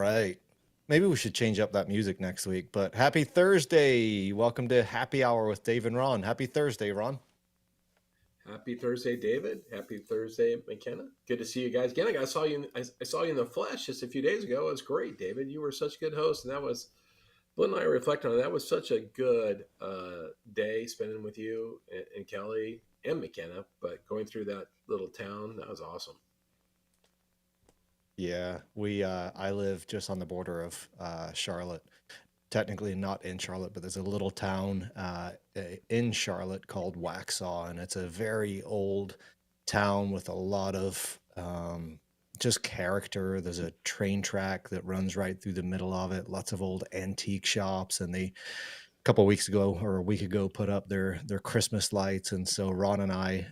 right. Maybe we should change up that music next week. But happy Thursday. Welcome to Happy Hour with Dave and Ron. Happy Thursday, Ron. Happy Thursday, David. Happy Thursday, McKenna. Good to see you guys again. I saw you. I saw you in the flesh just a few days ago. It was great, David. You were such a good host, and that was Glenn and I reflect on it. That was such a good day spending with you and Kelly and McKenna. But going through that little town, that was awesome. Yeah, we I live just on the border of Charlotte. Technically not in Charlotte, but there's a little town in Charlotte called Waxhaw, and it's a very old town with a lot of just character. There's a train track that runs right through the middle of it. Lots of old antique shops, and they a couple of weeks ago or a week ago put up their Christmas lights. And so Ron and I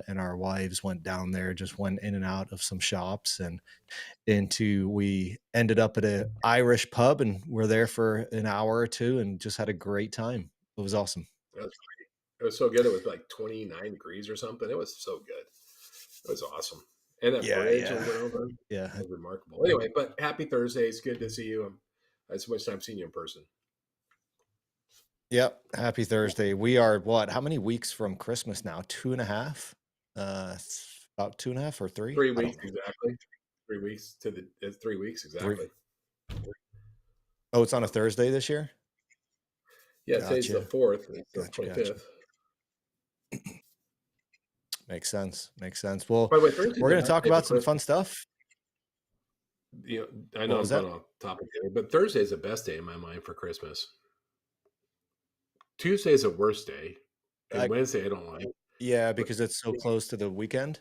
and our wives went down there, just went in and out of some shops, and into we ended up at a Irish pub and we're there for an hour or two and just had a great time. It was awesome. That was great. It was so good. It was like 29 degrees or something. It was so good. It was awesome. And that Yeah, bridge we yeah. went over Yeah. was remarkable. Anyway, but happy Thursday. It's good to see you. I had so much time seeing you in person. Yep. Happy Thursday. We are what? How many weeks from Christmas now? Two and a half? About two and a half or three? Three I don't weeks know. exactly. 3 weeks to the 3 weeks Three. exactly. Oh, it's on a Thursday this year? Yeah, today's the Gotcha. fourth. It's the Gotcha. 25th. Makes sense. Makes sense. Well, By the way, Thursday's we're the going to best talk day for about some fun Christmas. stuff. I What know was I'm going that? off topic here, but Thursday is the best day in my mind for Christmas. Tuesday is the worst day, and I, Wednesday I don't like. yeah, But because it's so close to the weekend.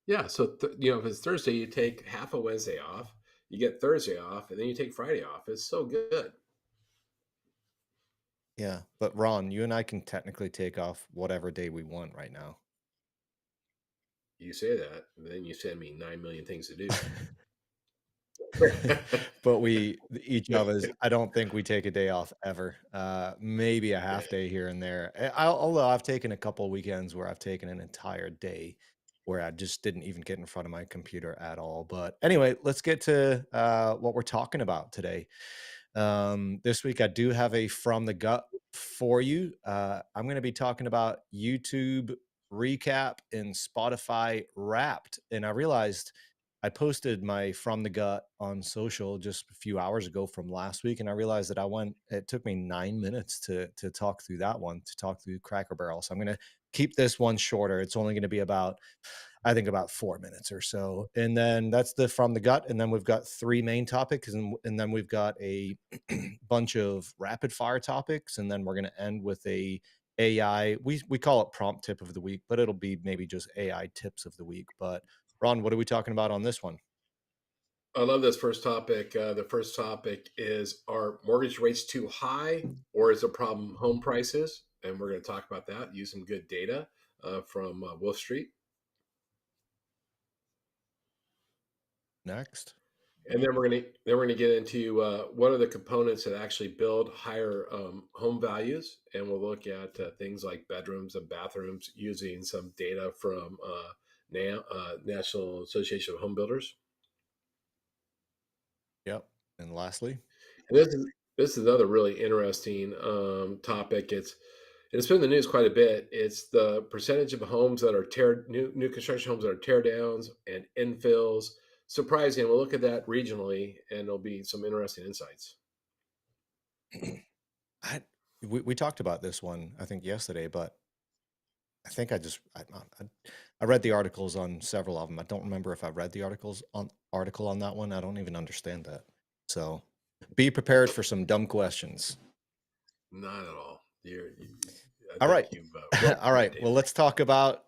yeah, so if it's Thursday, you take half a Wednesday off, you get Thursday off, and then you take Friday off. It's so good. Yeah, but Ron, you and I can technically take off whatever day we want right now. You say that, and then you send me 9 million things to do. But we each of us, I don't think we take a day off ever. Maybe a Yeah. half day here and there. Although I've taken a couple weekends where I've taken an entire day where I just didn't even get in front of my computer at all. But anyway, let's get to what we're talking about today. This week, I do have a from the gut for you. I'm going to be talking about YouTube recap and Spotify wrapped. And I realized I posted my from the gut on social just a few hours ago from last week. And I realized that it took me 9 minutes to talk through that one, to talk through Cracker Barrel. So I'm going to keep this one shorter. It's only going to be about I think about 4 minutes or so. And then that's the from the gut. And then we've got three main topics. And then we've got a bunch of rapid fire topics. And then we're going to end with a AI. We call it prompt tip of the week, but it'll be maybe just AI tips of the week. But Ron, what are we talking about on this one? I love this first topic. The first topic is: are mortgage rates too high, or is the problem home prices? And we're going to talk about that. Use some good data from Wolf Street. Next. And then we're gonna get into what are the components that actually build higher home values, and we'll look at things like bedrooms and bathrooms using some data from National Association of Home Builders. Yep. And lastly, And this is another really interesting topic. It's been in the news quite a bit. It's the percentage of homes that are new construction homes that are tear downs and infills. Surprising. We'll look at that regionally, and there'll be some interesting insights. I, we talked about this one, I think yesterday, but I think I read the articles on several of them. I don't remember if I read the article on that one. I don't even understand that. So be prepared for some dumb questions. Not at all. I All right. think you've well All prepared, right. Well, David. let's talk about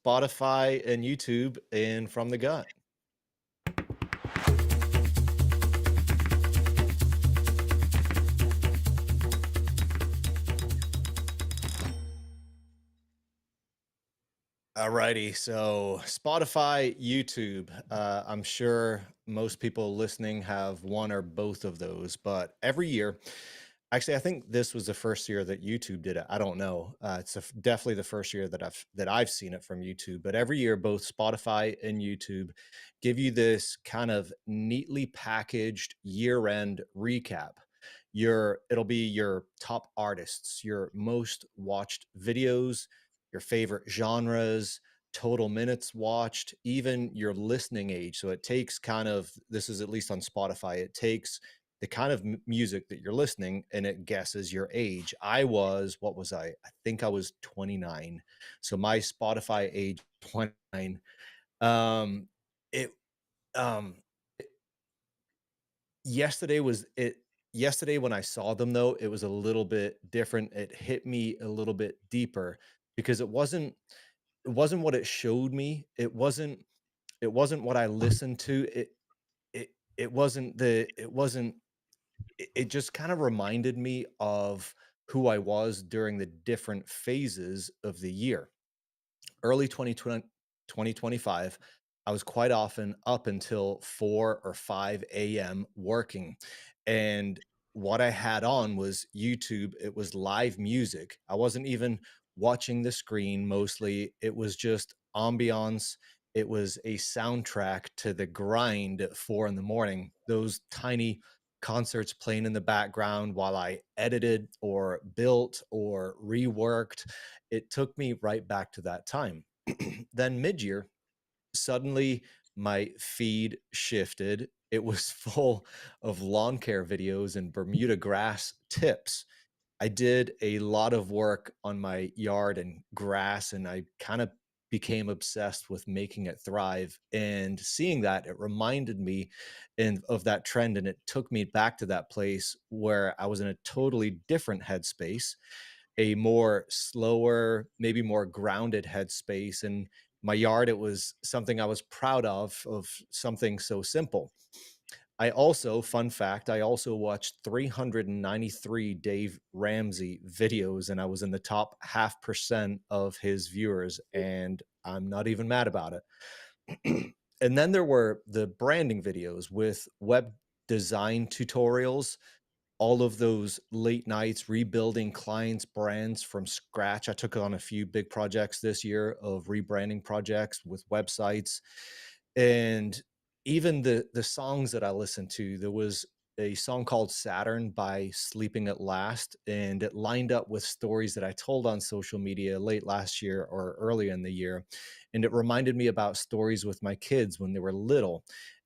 Spotify and YouTube and from the gut. All righty. So Spotify, YouTube. I'm sure most people listening have one or both of those, but every year Actually, I think this was the first year that YouTube did it. I don't know. It's definitely the first year that I've seen it from YouTube. But every year, both Spotify and YouTube give you this kind of neatly packaged year-end recap. It'll be your top artists, your most watched videos, your favorite genres, total minutes watched, even your listening age. So it takes kind of this is at least on Spotify. It takes the kind of music that you're listening and it guesses your age. What was I? I think I was 29. So my Spotify age 29. Um it um yesterday was it Yesterday when I saw them though, it was a little bit different. It hit me a little bit deeper because it wasn't what it showed me. It wasn't what I listened to. It just kind of reminded me of who I was during the different phases of the year. Early 2025, I was quite often up until 4 or 5 a.m. working. And what I had on was YouTube. It was live music. I wasn't even watching the screen mostly. It was just ambiance. It was a soundtrack to the grind at 4 in the morning. Those tiny concerts playing in the background while I edited or built or reworked. It took me right back to that time. Then mid-year, suddenly my feed shifted. It was full of lawn care videos and Bermuda grass tips. I did a lot of work on my yard and grass, and I kind of became obsessed with making it thrive. And seeing that, it reminded me of that trend, and it took me back to that place where I was in a totally different headspace, a more slower, maybe more grounded headspace. And my yard, it was something I was proud of something so simple. Fun fact, I also watched 393 Dave Ramsey videos and I was in the top half percent of his viewers. And I'm not even mad about it. And then there were the branding videos with web design tutorials, all of those late nights rebuilding clients' brands from scratch. I took on a few big projects this year of rebranding projects with websites. And even the songs that I listened to, there was a song called Saturn by Sleeping at Last, and it lined up with stories that I told on social media late last year or early in the year. And it reminded me about stories with my kids when they were little.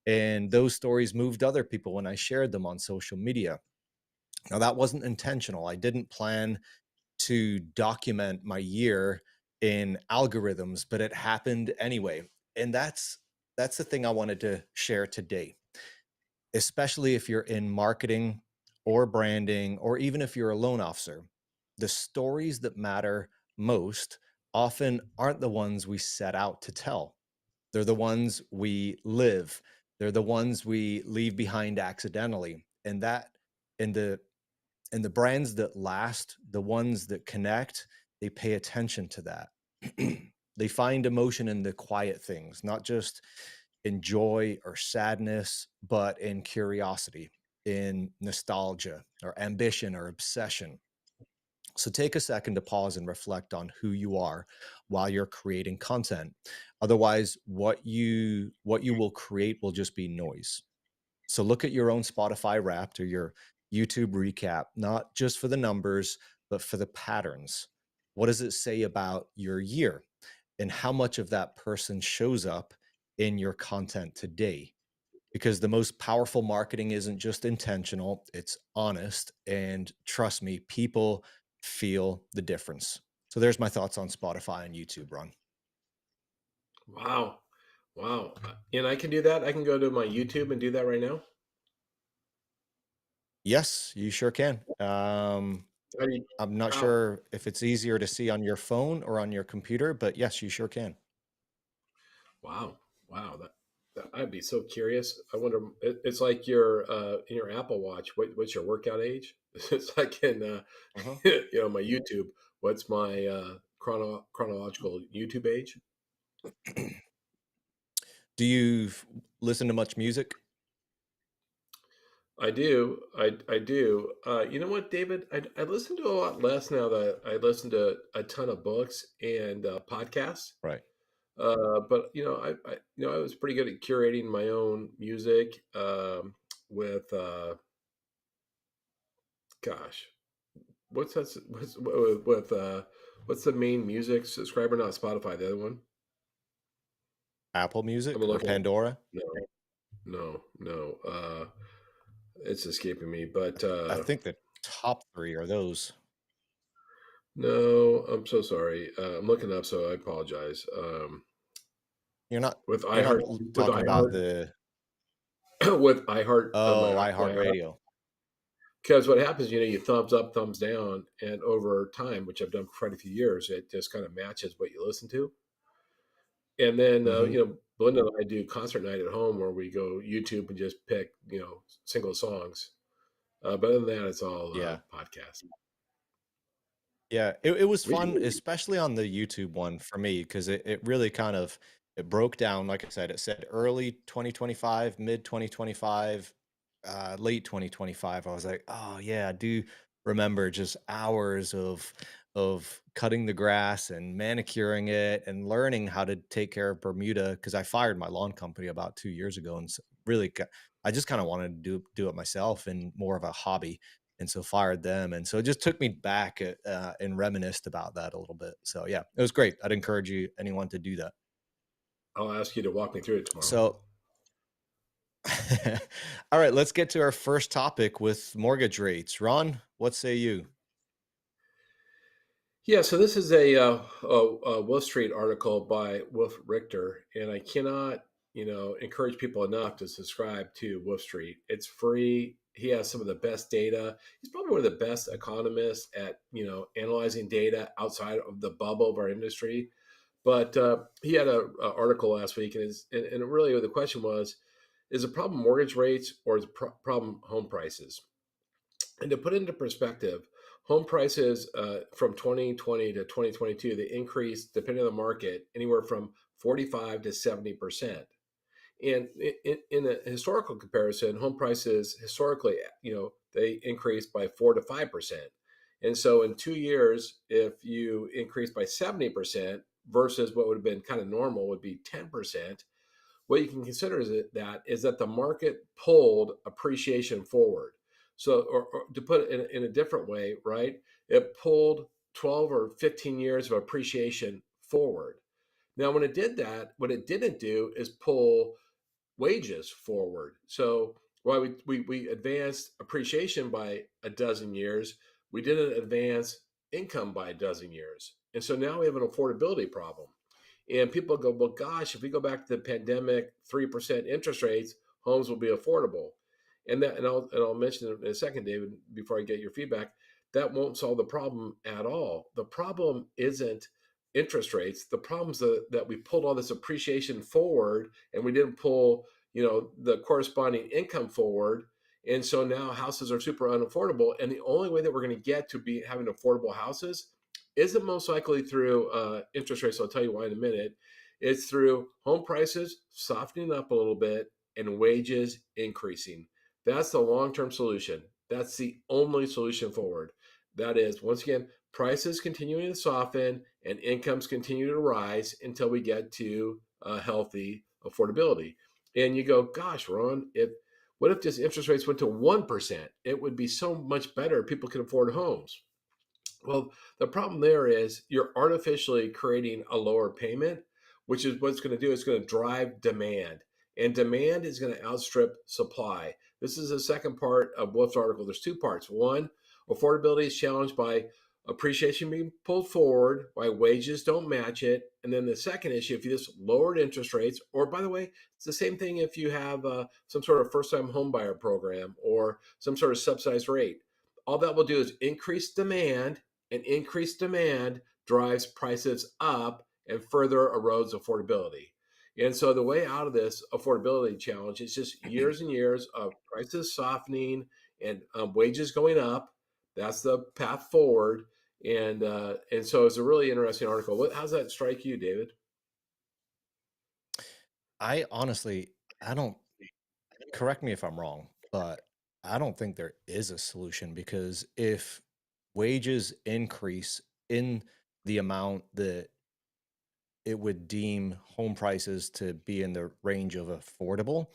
And those stories moved other people when I shared them on social media. Now, that wasn't intentional. I didn't plan to document my year in algorithms, but it happened anyway. And that's the thing I wanted to share today, especially if you're in marketing or branding, or even if you're a loan officer. The stories that matter most often aren't the ones we set out to tell. They're the ones we live. They're the ones we leave behind accidentally. And the brands that last, the ones that connect, they pay attention to that. They find emotion in the quiet things, not just in joy or sadness, but in curiosity, in nostalgia or ambition or obsession. So take a second to pause and reflect on who you are while you're creating content. Otherwise, what you will create will just be noise. So look at your own Spotify Wrapped or your YouTube recap, not just for the numbers, but for the patterns. What does it say about your year and how much of that person shows up in your content today? Because the most powerful marketing isn't just intentional, it's honest. And trust me, people feel the difference. So there's my thoughts on Spotify and YouTube, Ron. Wow. Wow. And I can do that. I can go to my YouTube and do that right now. Yes, you sure can. I mean, I'm not wow. sure if it's easier to see on your phone or on your computer, but yes, you sure can. Wow. Wow. I'd be so curious. I wonder. It's like your in your Apple Watch. What's your workout age? It's like in Uh-huh. my YouTube. What's my chronological YouTube age? Do you listen to much music? I do. I do. You know what, David? I listen to a lot less now that I listen to a ton of books and podcasts. Right. But I was pretty good at curating my own music with gosh, what's that? What's the main music subscriber? Not Spotify. The other one. Apple I'm Music or looking. Pandora? No, no. It's escaping me. But I think the top 3 are those. no, I'm so sorry. I'm looking up, so I apologize. With You're not iHeart, l with talking about iHeart, the with iHeart, oh, my iHeart. iHeartRadio. Because what happens, you thumbs up, thumbs down, and over time, which I've done for quite a few years, it just kind of matches what you listen to. And then, Mhm. Belinda and I do concert night at home where we go YouTube and just pick, single songs. But other than that, it's all Yeah. podcasts. Yeah, it was We fun, should. especially on the YouTube one for me, because it really kind of it broke down, like I said, it said early 2025, mid 2025, late 2025. I was like, oh yeah, I do remember just hours of cutting the grass and manicuring it and learning how to take care of Bermuda because I fired my lawn company about 2 years ago and really I just kind of wanted to do it myself and more of a hobby and so fired them. And so it just took me back and reminisced about that a little bit. So yeah, it was great. I'd encourage anyone to do that. I'll ask you to walk me through it tomorrow. So, all right, let's get to our first topic with mortgage rates. Ron, what say you? Yeah, so this is a Wolf Street article by Wolf Richter, and I cannot, encourage people enough to subscribe to Wolf Street. It's free. He has some of the best data. He's probably one of the best economists at, analyzing data outside of the bubble of our industry. But he had a article last week, and really the question was, is the problem mortgage rates or is the problem home prices? And to put into perspective, home prices from 2020 to 2022, they increased, depending on the market, anywhere from 45 to 70%. And in a historical comparison, home prices historically, they increased by 4 to 5%. And so in 2 years, if you increase by 70% versus what would have been kind of normal would be 10%, what you can consider is that the market pulled appreciation forward. So, or to put it in a different way, right? It pulled 12 or 15 years of appreciation forward. Now, when it did that, what it didn't do is pull wages forward. So while we advanced appreciation by a dozen years, we didn't advance income by a dozen years. And so now we have an affordability problem. And people go, well, gosh, if we go back to the pandemic, 3% interest rates, homes will be affordable. And I'll mention it in a second, David, before I get your feedback. That won't solve the problem at all. The problem isn't interest rates. The problem is that we pulled all this appreciation forward and we didn't pull, the corresponding income forward. And so now houses are super unaffordable. And the only way that we're going to get to be having affordable houses isn't most likely through interest rates. I'll tell you why in a minute. It's through home prices softening up a little bit and wages increasing. That's the long term solution. That's the only solution forward. That is, once again, prices continuing to soften and incomes continue to rise until we get to healthy affordability. And you go, gosh, Ron, if what if just interest rates went to 1%? It would be so much better. People can afford homes. Well, the problem there is you're artificially creating a lower payment, which is what's going to do. It's going to drive demand, and demand is going to outstrip supply. This is the second part of Wolf's article. There's two parts. One, affordability is challenged by appreciation being pulled forward, why wages don't match it. And then the second issue, if you just lowered interest rates, or by the way, it's the same thing if you have some sort of first time home buyer program or some sort of subsidized rate. All that will do is increase demand, and increased demand drives prices up and further erodes affordability. And so the way out of this affordability challenge is just years and years of prices softening and wages going up. That's the path forward. And so it's a really interesting article. How's that strike you, David? I honestly, I don't correct me if I'm wrong, but I don't think there is a solution because if wages increase in the amount that it would deem home prices to be in the range of affordable,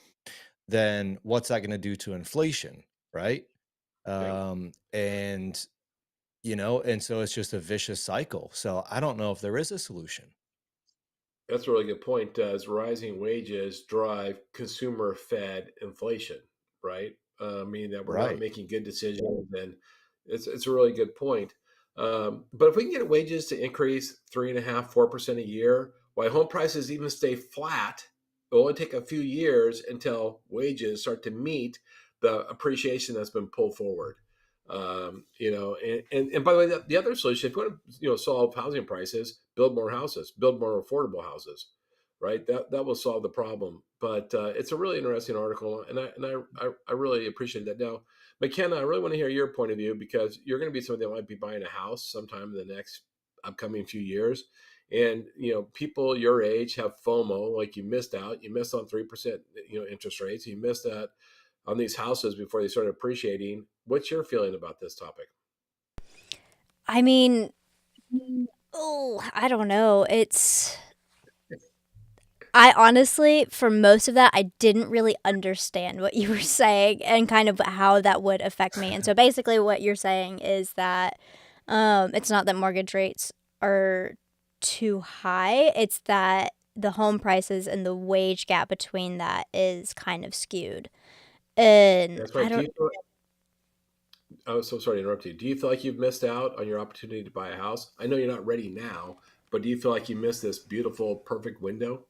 then what's that going to do to inflation, right? Yeah. And and so it's just a vicious cycle. So I don't know if there is a solution. That's a really good point. Does rising wages drive consumer fed inflation, right? Meaning that we're not Right. making good decisions. And it's a really good point. But if we can get wages to increase 3.5%, 4% a year, while home prices even stay flat, it'll only take a few years until wages start to meet the appreciation that's been pulled forward. And by the way, the other solution, if you want to, solve housing prices, build more houses, build more affordable houses, right? That will solve the problem. But it's a really interesting article, and I really appreciate that. Now, McKenna, I really want to hear your point of view because you're going to be somebody that might be buying a house sometime in the next upcoming few years. And people your age have FOMO, like you missed out. You missed on 3%, interest rates. You missed that on these houses before they started appreciating. What's your feeling about this topic? I mean, oh, I don't know. I honestly, for most of that, I didn't really understand what you were saying and kind of how that would affect me. And so basically, what you're saying is that it's not that mortgage rates are too high, it's that the home prices and the wage gap between that is kind of skewed. And That's I right. Do don't, you feel, oh, so sorry to interrupt you. Do you feel like you've missed out on your opportunity to buy a house? I know you're not ready now, but do you feel like you missed this beautiful, perfect window?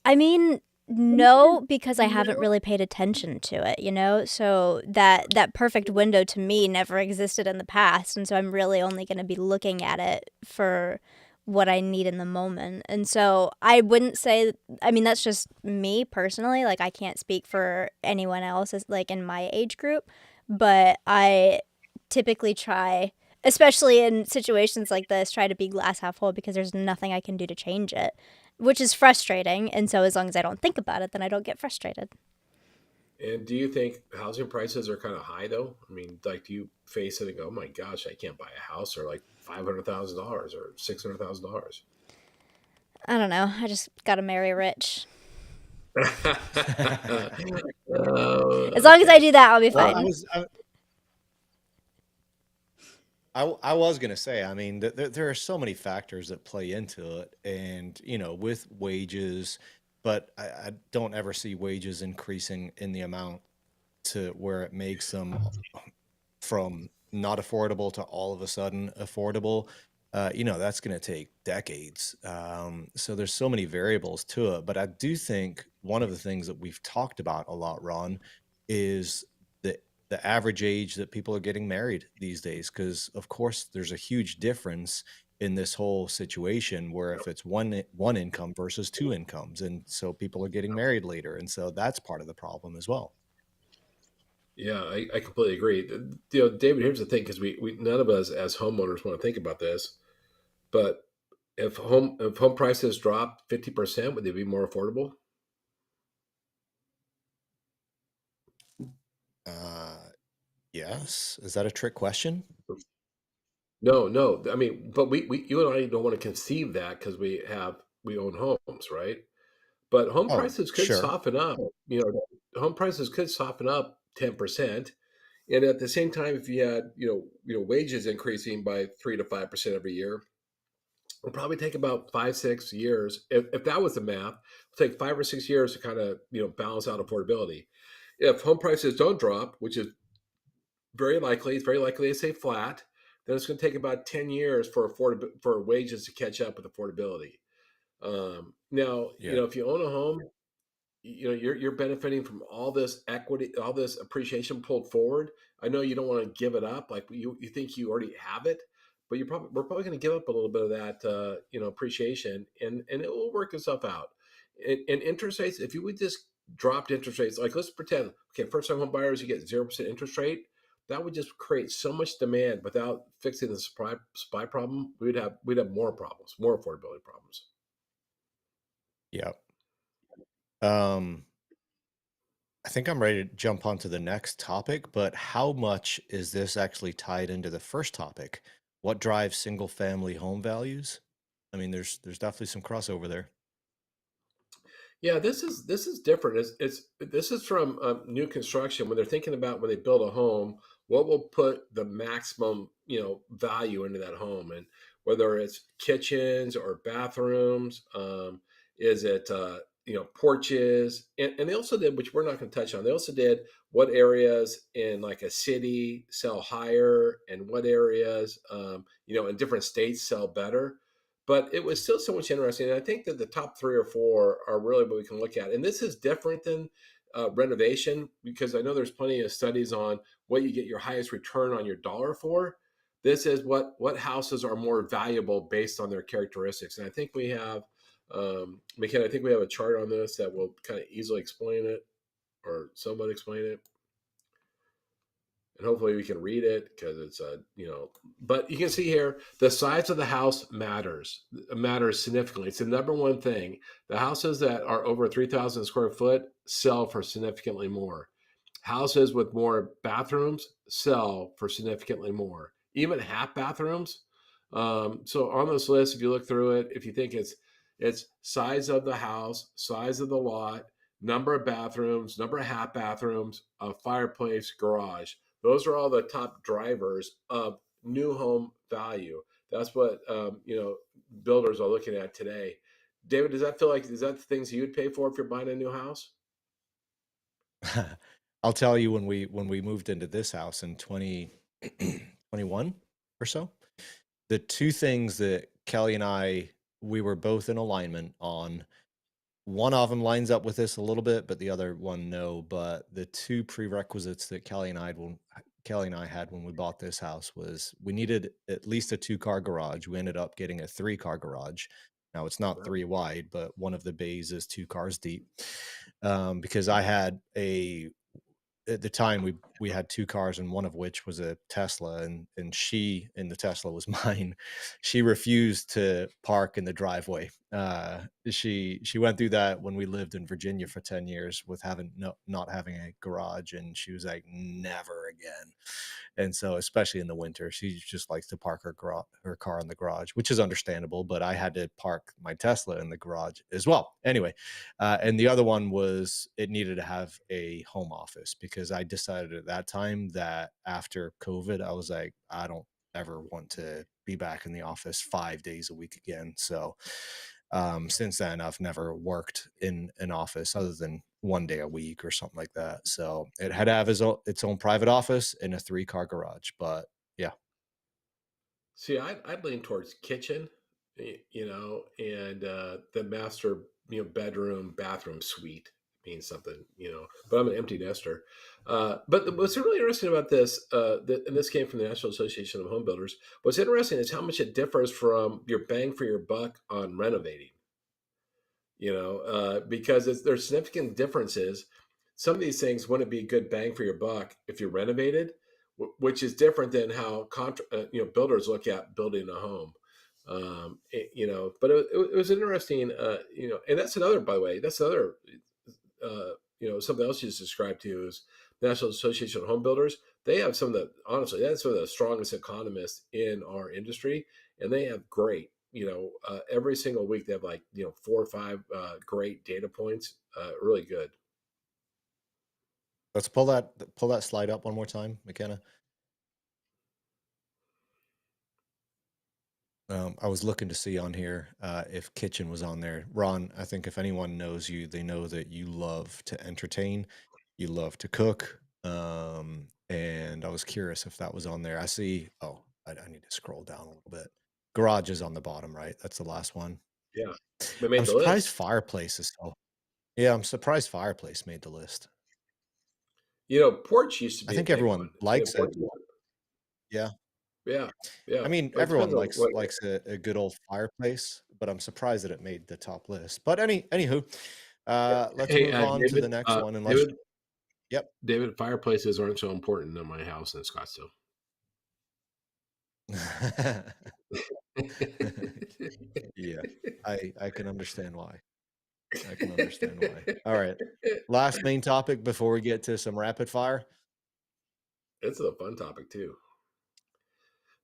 I mean, no, because I haven't really paid attention to it, you know? So that perfect window to me never existed in the past, and so I'm really only going to be looking at it for what I need in the moment. And so I wouldn't say, I mean, that's just me personally, like I can't speak for anyone else as like in my age group, but I typically try, especially in situations like this, try to be glass half full because there's nothing I can do to change it, which is frustrating. And so as long as I don't think about it, then I don't get frustrated. And do you think housing prices are kind of high though? I mean, like, do you face it and go, "Oh my gosh, I can't buy a house," or like $500,000 or $600,000? I don't know. I just gotta marry rich. As long as I Okay. do that, I'll be Well, I fine. was I was gonna say, I mean, there are so many factors that play into it, and with wages, but I don't ever see wages increasing in the amount to where it makes them from not affordable to all of a sudden affordable. That's going to take decades. So there's so many variables to it. But I do think one of the things that we've talked about a lot, Ron, is the the average age that people are getting married these days. Because of course, there's a huge difference in this whole situation where if it's one income versus two incomes, and so people are getting married later, and so that's part of the problem as well. Yeah, I completely agree. David, here's the thing, because we none of us as homeowners want to think about this, but if home prices drop 50%, would they be more affordable? Uh, yes, is that a trick question? No, no. I mean, but we you and I don't want to conceive that because we own homes, right? But home Oh, prices could sure. soften up. Home prices could soften up 10%. And at the same time, if you had, wages increasing by 3 to 5% every year, it'll probably take about 5, 6 years. If that was the math, it'll take 5 or 6 years to kind of, balance out affordability. If home prices don't drop, which is it's very likely they stay flat, then it's going to take about 10 years for wages to catch up with affordability. Now, Yeah. if you own a home, you're benefiting from all this equity, all this appreciation pulled forward. I know you don't want to give it up, like you think you already have it, but we're probably going to give up a little bit of that appreciation, and it will work itself out. And interest rates, if you would just dropped interest rates, like let's pretend, okay, first time home buyers, you get 0% interest rate. That would just create so much demand without fixing the supply problem. We'd have more problems, more affordability problems. Yeah. Um, I think I'm ready to jump on to the next topic, but how much is this actually tied into the first topic? What drives single family home values? I mean, there's definitely some crossover there. Yeah, this is different. It's this is from new construction when they're thinking about when they build a home, what will put the maximum value into that home, and whether it's kitchens or bathrooms, is it porches, and they also did, which we're not going to touch on. They also did what areas in like a city sell higher, and what areas in different states sell better, but it was still so much interesting. And I think that the top three or four are really what we can look at. And this is different than renovation, because I know there's plenty of studies on what you get your highest return on your dollar for. This is what houses are more valuable based on their characteristics. And I think we have, McKenna, I think we have a chart on this that will kind of easily explain it, or somewhat explain it, and hopefully we can read it because it's but you can see here the size of the house matters significantly. It's the number one thing. The houses that are over 3,000 square foot sell for significantly more. Houses with more bathrooms sell for significantly more, even half bathrooms. So on this list, if you look through it, if you think it's size of the house, size of the lot, number of bathrooms, number of half bathrooms, a fireplace, garage, those are all the top drivers of new home value. That's what builders are looking at today. David, does that feel like, is that the things you would pay for if you're buying a new house? I'll tell you, when we moved into this house in 2021 or so, the two things that Kelly and I we were both in alignment on. One of them lines up with this a little bit, but the other one no. But the two prerequisites that Kelly and I had when we bought this house was we needed at least a two-car garage. We ended up getting a three-car garage. Now it's not Well, three wide, but one of the bays is two cars deep. Because I had a at the time we had two cars, and one of which was a Tesla, and she in the Tesla was mine. She refused to park in the driveway. She went through that when we lived in Virginia for 10 years with having no not having a garage, and she was like, never again. And so, especially in the winter, she just likes to park her car in the garage, which is understandable. But I had to park my Tesla in the garage as well. Anyway, and the other one was it needed to have a home office because I decided at that time that after COVID, I was like, I don't ever want to be back in the office 5 days a week again. So since then, I've never worked in an office other than 1 day a week or something like that. So it had to have its own private office and a three-car garage. But yeah, see, I'd lean towards kitchen, and the master, bedroom, bathroom suite means something, But I'm an empty nester. What's really interesting about this, and this came from the National Association of Home Builders. What's interesting is how much it differs from your bang for your buck on renovating. Because there's significant differences. Some of these things wouldn't be a good bang for your buck if you renovated, which is different than how builders look at building a home. But it was interesting, and that's another, by the way, that's another, something else you just described to is National Association of Home Builders. They have some of the, honestly, that's some of the strongest economists in our industry, and they have great, every single week they have like, 4 or 5 great data points, really good. let's pull that slide up one more time, McKenna. I was looking to see on here if kitchen was on there. Ron, I think if anyone knows you, they know that you love to entertain, you love to cook, and I was curious if that was on there. I see. Oh, I need to scroll down a little bit. Garage is on the bottom, right? That's the last one. Yeah, we I'm made the surprised list. fireplace is so. Yeah, I'm surprised fireplace made the list. Porch used to I be a think big everyone one. likes it. Porch, Yeah. yeah, I yeah, mean, but it everyone depends on likes what. likes a good old fireplace, but I'm surprised that it made the top list. But anywho, let's Hey, move on to David, the next one. Unless, David, yep. David, fireplaces aren't so important in my house in Scottsdale. Yeah, I can understand why. I can understand why. All right. Last main topic before we get to some rapid fire. It's a fun topic too.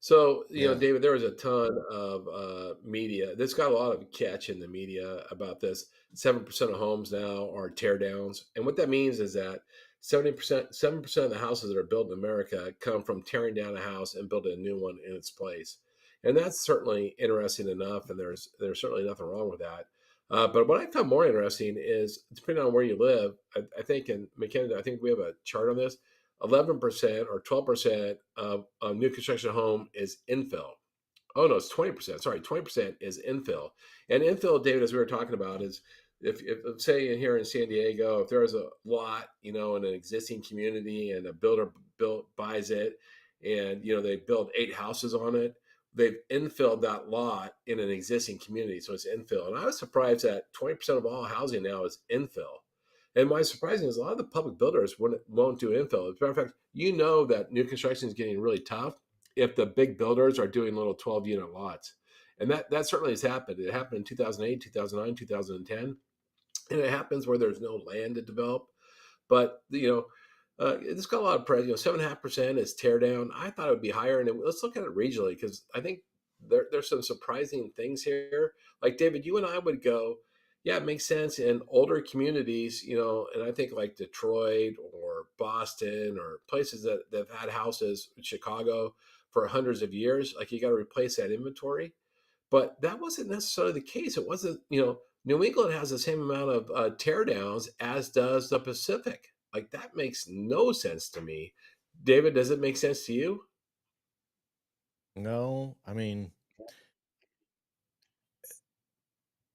So, Yeah. David, there was a ton of media. This got a lot of catch in the media about this. 7% of homes now are tear downs. And what that means is that 7% of the houses that are built in America come from tearing down a house and building a new one in its place. And that's certainly interesting enough. And there's certainly nothing wrong with that. But what I found more interesting is depending on where you live, I think in McKenna, I think we have a chart on this. 11% or 12% of a new construction home is infill. Oh no, it's 20%. Sorry, 20% is infill. And infill, David, as we were talking about, is if say here in San Diego, if there is a lot, in an existing community and a builder buys it, and they build 8 houses on it, they've infilled that lot in an existing community, so it's infill. And I was surprised that 20% of all housing now is infill. And why surprising is a lot of the public builders won't do infill. As a matter of fact, that new construction is getting really tough if the big builders are doing little 12-unit lots. And that certainly has happened. It happened in 2008, 2009, 2010. And it happens where there's no land to develop. But it's got a lot of press. 7.5% is tear down. I thought it would be higher, and let's look at it regionally because I think there's some surprising things here. Like David, you and I would go, yeah, it makes sense in older communities, and I think like Detroit or Boston or places that have had houses, Chicago for hundreds of years. Like you got to replace that inventory. But that wasn't necessarily the case. It wasn't, New England has the same amount of tear downs as does the Pacific. Like that makes no sense to me. David, does it make sense to you? No, I mean,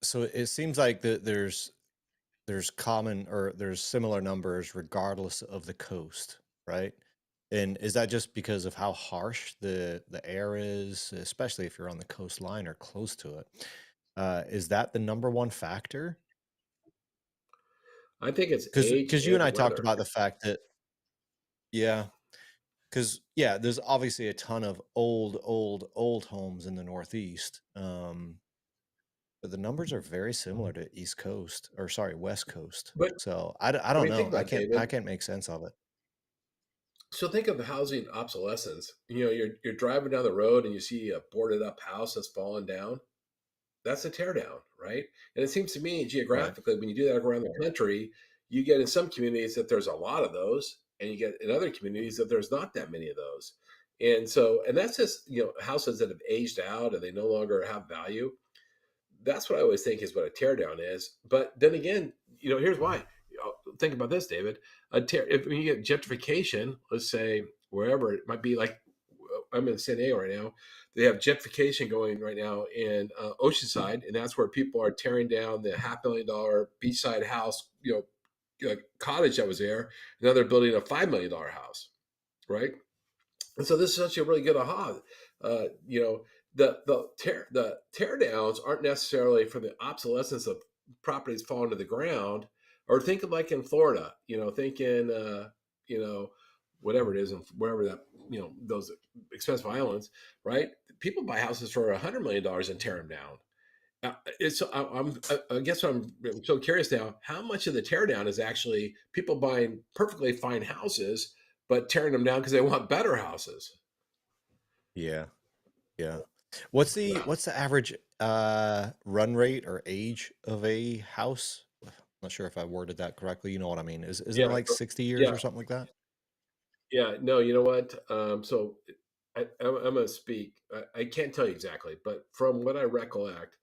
so it seems like that there's common or there's similar numbers regardless of the coast, right? And is that just because of how harsh the air is, especially if you're on the coastline or close to it? Is that the number one factor? I think it's age Because you and and I talked weather. about the fact that yeah, because yeah, there's obviously a ton of old homes in the Northeast. But the numbers are very similar to East Coast or sorry, West Coast. But So I I don't mean, think know. about it, I David. can't make sense of it. So think of housing obsolescence. You're driving down the road and you see a boarded up house that's fallen down. That's a teardown, right? And it seems to me Right. geographically, when you do that around the country, you get in some communities that there's a lot of those, and you get in other communities that there's not that many of those. And that's just, houses that have aged out and they no longer have value. That's what I always think is what a teardown is. But then again, here's why. Think about this, David. If when you get gentrification, let's say wherever it might be, like I'm in San Diego right now. They have gentrification going right now in Oceanside, and that's where people are tearing down the $500,000 beachside house, cottage that was there. Now they're building a $5 million house, right? And so this is actually a really good aha. The tear downs aren't necessarily from the obsolescence of properties falling to the ground, or think of like in Florida. Think in you know whatever it is, and wherever that those expensive islands, right? People buy houses for $100 million and tear them down. I guess I'm so curious now. How much of the teardown is actually people buying perfectly fine houses, but tearing them down because they want better houses? Yeah. Yeah. Yeah, What's the average run rate or age of a house? I'm not sure if I worded that correctly. You know what I mean? Isn't it yeah, like 60 years yeah, or something like that? yeah. No, you know what? So I'm going to speak. I can't tell you exactly, but from what I recollect,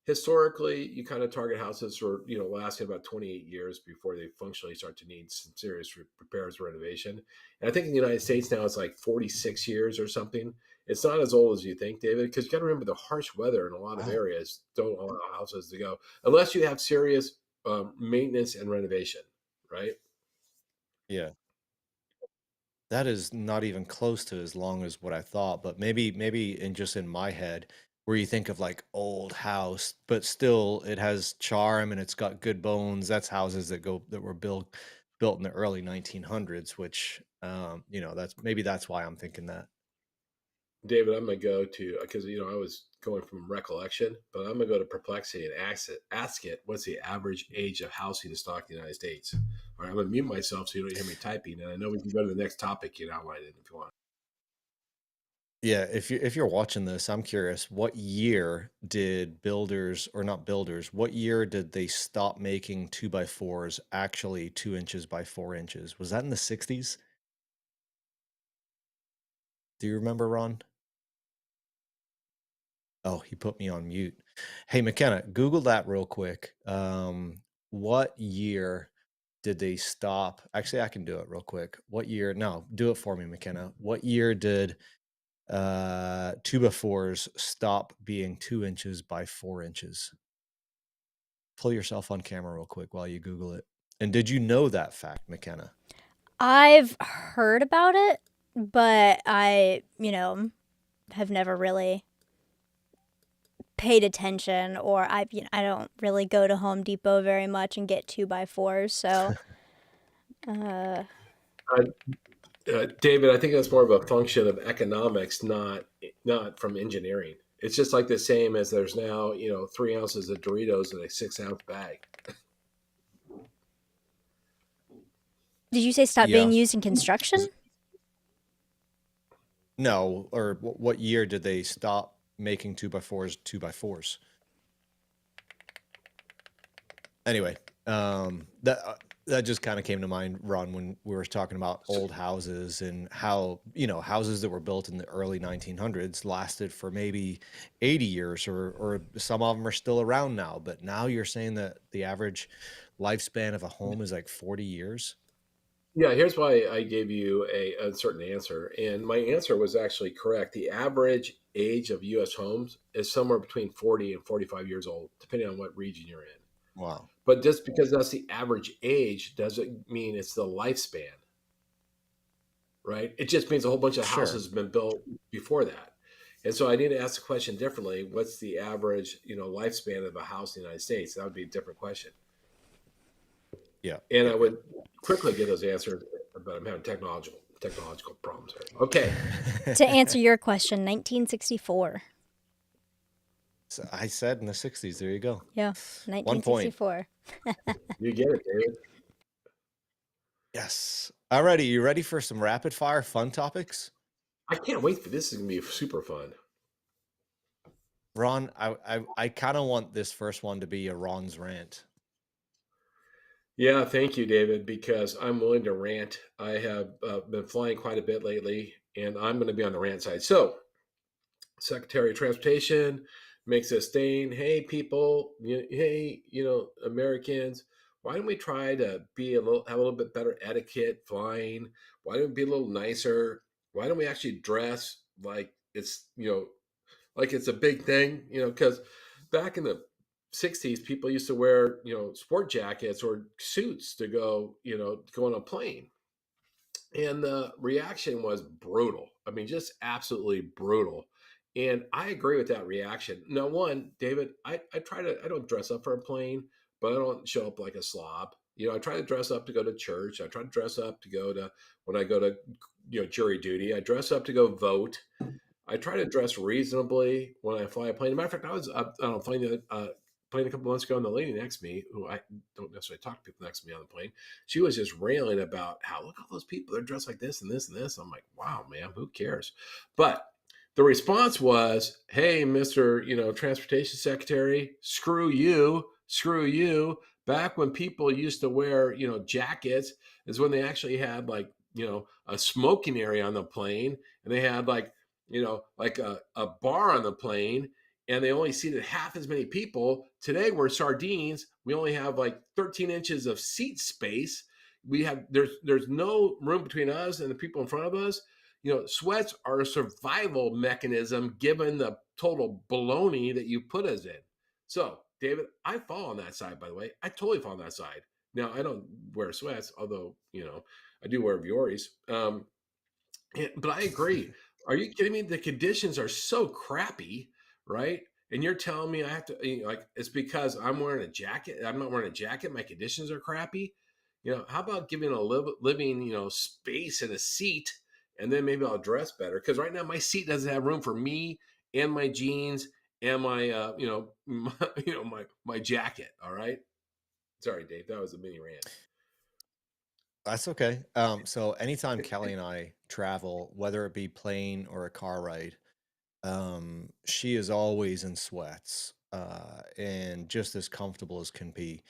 historically, you kind of target houses for lasting about 28 years before they functionally start to need some serious repairs or renovation. And I think in the United States now it's like 46 years or something. It's not as old as you think, David, because you got to remember the harsh weather in a lot of Wow. areas don't allow houses to go unless you have serious maintenance and renovation, right? Yeah. That is not even close to as long as what I thought, but maybe in just in my head, where you think of like old house, but still it has charm and it's got good bones. That's houses that were built in the early 1900s, which that's maybe that's why I'm thinking that. David, I'm going to go to, because, I was going from recollection, but I'm going to go to perplexity and ask it, what's the average age of housing stock in the United States? All right, I'm going to mute myself so you don't hear me typing. And I know we can go to the next topic. You can outline it if you want. Yeah, if you're watching this, I'm curious, what year did builders or not builders, what year did they stop making 2 by 4s actually 2 inches by 4 inches? Was that in the 60s? Do you remember, Ron? Oh, he put me on mute. Hey, McKenna, Google that real quick. What year did they stop? Actually, I can do it real quick. What year? No, do it for me, McKenna. What year did 2 by 4s stop being 2 inches by 4 inches? Pull yourself on camera real quick while you Google it. And did you know that fact, McKenna? I've heard about it, but I, have never really paid attention, or I don't really go to Home Depot very much and get 2x4s. So, uh, Uh, David, I think that's more of a function of economics, not from engineering. It's just like the same as there's now, 3 ounces of Doritos in a 6-ounce bag. did you say stop being Yeah. used in construction? No, or what year did they stop making 2 by 4s 2 by 4s? Anyway, that just kind of came to mind, Ron, when we were talking about old houses and how, houses that were built in the early 1900s lasted for maybe 80 years, or some of them are still around now. But now you're saying that the average lifespan of a home is like 40 years? Yeah, here's why I gave you a uncertain answer. And my answer was actually correct. The average age of US homes is somewhere between 40 and 45 years old, depending on what region you're in. Wow. But just because that's the average age doesn't mean it's the lifespan, right? It just means a whole bunch of Sure. houses have been built before that. And so I need to ask the question differently. What's the average, lifespan of a house in the United States? That would be a different question. Yeah. And I Yep. Yep. would quickly get those answered, but I'm having technological problems here. Okay. To answer your question, 1964. So I said in the 60s. There you go. Yeah, 1 point. 1964. You get it, David. Yes. Alrighty. You ready for some rapid fire fun topics? I can't wait for this. Is going to be super fun. Ron, I kind of want this first one to be a Ron's rant. Yeah, thank you, David, because I'm willing to rant. I have been flying quite a bit lately, and I'm going to be on the rant side. So, Secretary of Transportation makes a stain. Hey, people, hey, Americans, why don't we try to have a little bit better etiquette flying? Why don't we be a little nicer? Why don't we actually dress like like it's a big thing? Because back in the 60s, people used to wear, sport jackets or suits to go on a plane. And the reaction was brutal. I mean, just absolutely brutal. And I agree with that reaction. Now, one, David, I don't dress up for a plane, but I don't show up like a slob. I try to dress up to go to church. I try to dress up to go to, when I go to, jury duty. I dress up to go vote. I try to dress reasonably when I fly a plane. As a matter of fact, I was on a plane a couple months ago, and the lady next to me, who I don't necessarily talk to people next to me on the plane, she was just railing about how, look at all those people, they're dressed like this and this and this. I'm like, wow, man, who cares? But the response was, hey, Mr. Transportation Secretary, screw you, screw you. Back when people used to wear, jackets, is when they actually had like, a smoking area on the plane, and they had like a bar on the plane, and they only seated half as many people. Today we're sardines. We only have like 13 inches of seat space. There's no room between us and the people in front of us. Sweats are a survival mechanism given the total baloney that you put us in. So, David, I fall on that side, by the way. I totally fall on that side. Now, I don't wear sweats, although, I do wear Vioris. But I agree. Are you kidding me? The conditions are so crappy, right? And you're telling me I have to, like, it's because I'm wearing a jacket. I'm not wearing a jacket. My conditions are crappy. How about giving a living, space and a seat and then maybe I'll dress better. Because right now my seat doesn't have room for me and my jeans and my my jacket. All right. Sorry, Dave. That was a mini rant. That's okay. So anytime Kelly and I travel, whether it be plane or a car ride, she is always in sweats, and just as comfortable as can be.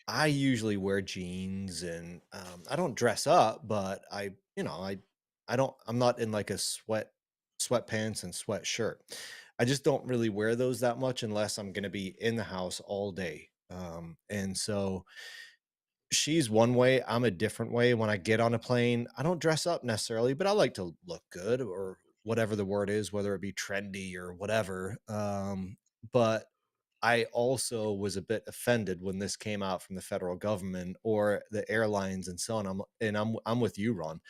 I usually wear jeans and I don't dress up, but I'm not in like a sweatpants and sweatshirt. I just don't really wear those that much unless I'm gonna be in the house all day. And so she's one way, I'm a different way. When I get on a plane, I don't dress up necessarily, but I like to look good or whatever the word is, whether it be trendy or whatever. But I also was a bit offended when this came out from the federal government or the airlines and so on. I'm with you, Ron.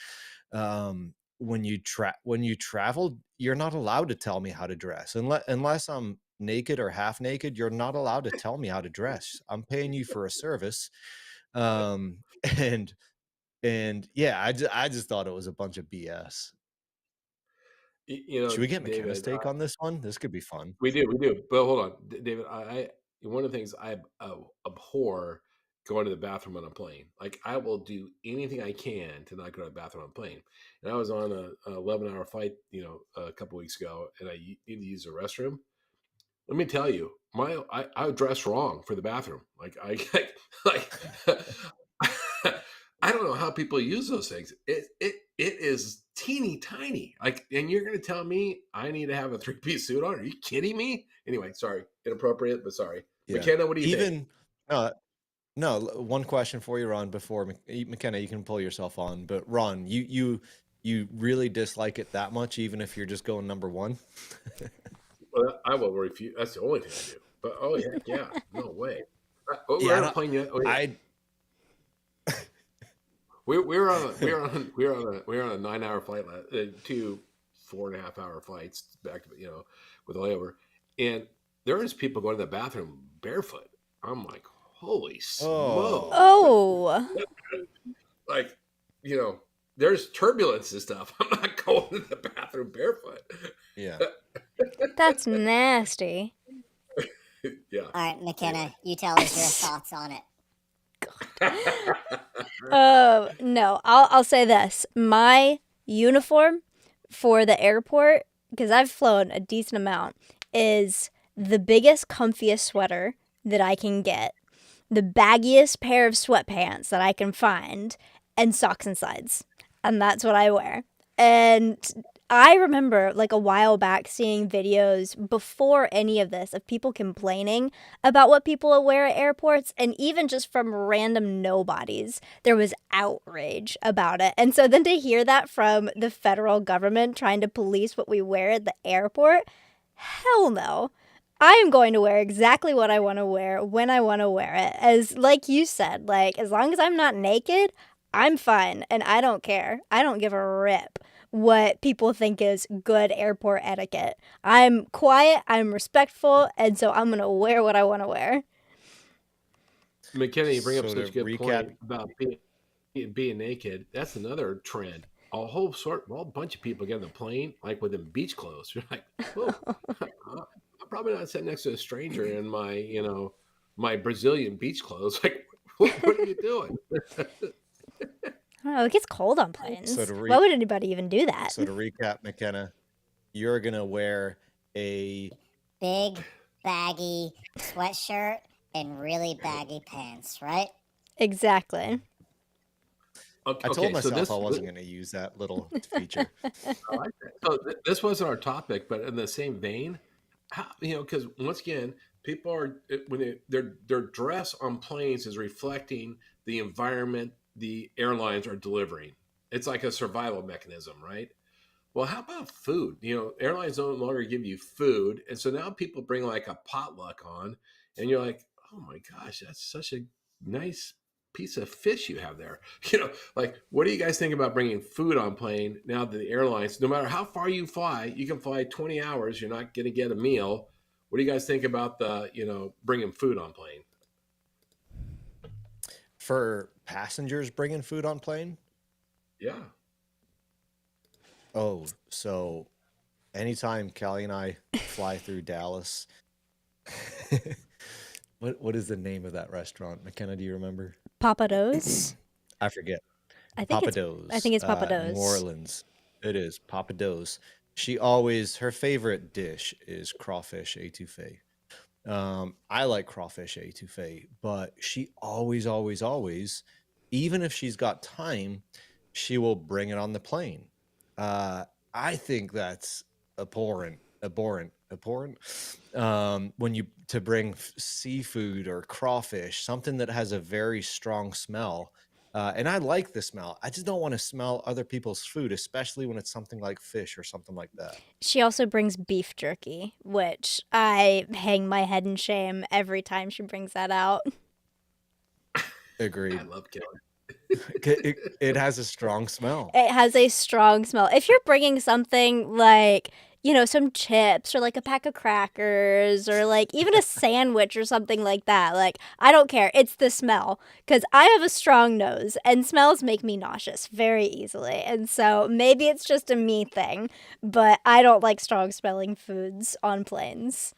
When you travel, you're not allowed to tell me how to dress unless I'm naked or half naked. You're not allowed to tell me how to dress. I'm paying you for a service, um, and yeah, I just thought it was a bunch of BS. Should we get McKenna's David, take on this one? This could be fun. we do. But hold on, David. One of the things I abhor going to the bathroom on a plane. Like I will do anything I can to not go to the bathroom on a plane. And I was on a 11-hour flight, a couple weeks ago, and I need to use the restroom. Let me tell you, I dress wrong for the bathroom. Like like I don't know how people use those things. It is teeny tiny. Like, and you're going to tell me I need to have a 3-piece suit on? Are you kidding me? Anyway, sorry, inappropriate, but sorry. Yeah. McKenna, what do you think? Even no, one question for you, Ron, before McKenna, you can pull yourself on, but Ron, you really dislike it that much, even if you're just going number one? Well, I will refuse. That's the only thing I do. But oh heck yeah, no way. We're Yeah, I on a don't, plane yet. Oh yeah, I we're on a 9-hour flight, two 4.5-hour flights back to with a layover, and there is people going to the bathroom barefoot. I'm like, holy smoke! oh Oh, Like, you know, there's turbulence and stuff. I'm not going to the bathroom barefoot. yeah. that's nasty. Yeah. All right, McKenna, Anyway. you tell us your thoughts on it. No, I'll say this. My uniform for the airport, because I've flown a decent amount, is the biggest, comfiest sweater that I can get, the baggiest pair of sweatpants that I can find, and socks and slides. And that's what I wear. And I remember like a while back seeing videos before any of this of people complaining about what people wear at airports, and even just from random nobodies, there was outrage about it. And so then to hear that from the federal government trying to police what we wear at the airport, hell no. I am going to wear exactly what I want to wear when I want to wear it. As like you said, like as long as I'm not naked, I'm fine and I don't care. I don't give a rip what people think is good airport etiquette. I'm quiet, I'm respectful, and so I'm going to wear what I want to wear. McKenna, you bring up So such to a good point recap, about being naked. That's another trend. A bunch of people get on the plane like with them beach clothes. You're like, whoa, I'm probably not sitting next to a stranger in my, my Brazilian beach clothes. Like, what are you doing? I don't know, it gets cold on so planes. to Why re would anybody even do that? so to recap, McKenna, you're gonna wear a Big, baggy sweatshirt and really baggy pants, right? Exactly. I told Okay, so myself I wasn't gonna use that little feature. I like that. So this wasn't our topic, but in the same vein, how, because once again, people are their dress on planes is reflecting the environment the airlines are delivering. It's like a survival mechanism, right? Well, how about food? Airlines no longer give you food, and so now people bring like a potluck on, and you're like, oh my gosh, that's such a nice piece of fish you have there. Like, what do you guys think about bringing food on plane now that the airlines, no matter how far you can fly 20 hours, you're not going to get a meal. What do you guys think about bringing food on plane? For passengers bringing food on plane, Yeah. Oh, so anytime Callie and I fly through Dallas, what is the name of that restaurant? McKenna, do you remember? Papados? I forget. I think Papa it's I Do's, think it's New Papados. Orleans. It is Papa Do's. She always her favorite dish is crawfish etouffee. I like crawfish etouffee, but she always, always, always, even if she's got time, she will bring it on the plane. Uh, I think that's abhorrent. When you to bring seafood or crawfish, something that has a very strong smell. And I like the smell. I just don't want to smell other people's food, especially when it's something like fish or something like that. She also brings beef jerky, which I hang my head in shame every time she brings that out. I Agreed. love Kelly. It has a strong smell. It has a strong smell. If you're bringing something like, some chips or like a pack of crackers or like even a sandwich or something like that, like, I don't care. It's the smell. Because I have a strong nose and smells make me nauseous very easily. And so maybe it's just a me thing, but I don't like strong smelling foods on planes.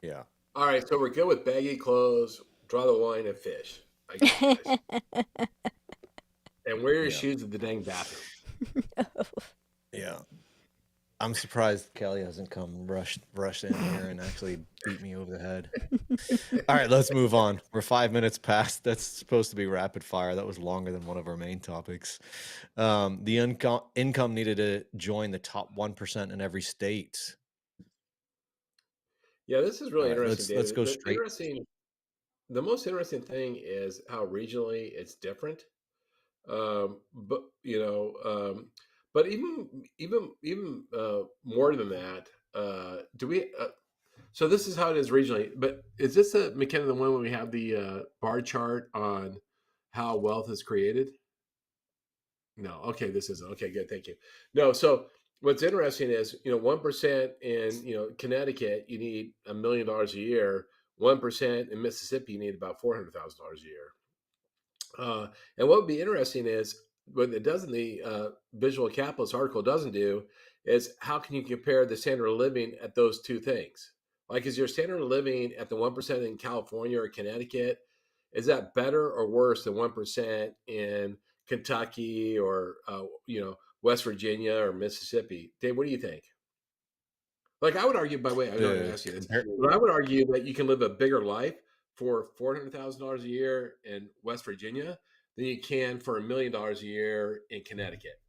Yeah. All right, so we're good with baggy clothes, draw the line, and fish. I got you guys. And wear your Yeah. shoes at the dang bathroom. Yeah. I'm surprised Kelly hasn't come rushed in here and actually beat me over the head. All right, let's move on. We're 5 minutes past. That's supposed to be rapid fire. That was longer than one of our main topics. The income needed to join the top 1% in every state. Yeah, this is All really right, interesting, let's David. go straight. The most interesting thing is how regionally it's different. But but even more than that, do we? So this is how it is regionally. But is this a McKenna the one when we have the bar chart on how wealth is created? No. Okay, this isn't. Okay, good. Thank you. No. So what's interesting is 1% in Connecticut you need $1 million a year. 1% in Mississippi you need about $400,000 a year. And what would be interesting is what it does in the Visual Capitalist article doesn't do is how can you compare the standard of living at those two things? Like, is your standard of living at the 1% in California or Connecticut, is that better or worse than 1% in Kentucky or West Virginia or Mississippi? Dave, what do you think? Like, I would argue, by the way, I know I'm going to The ask you this, compare but I would argue that you can live a bigger life for $400,000 a year in West Virginia than you can for $1 million a year in Connecticut.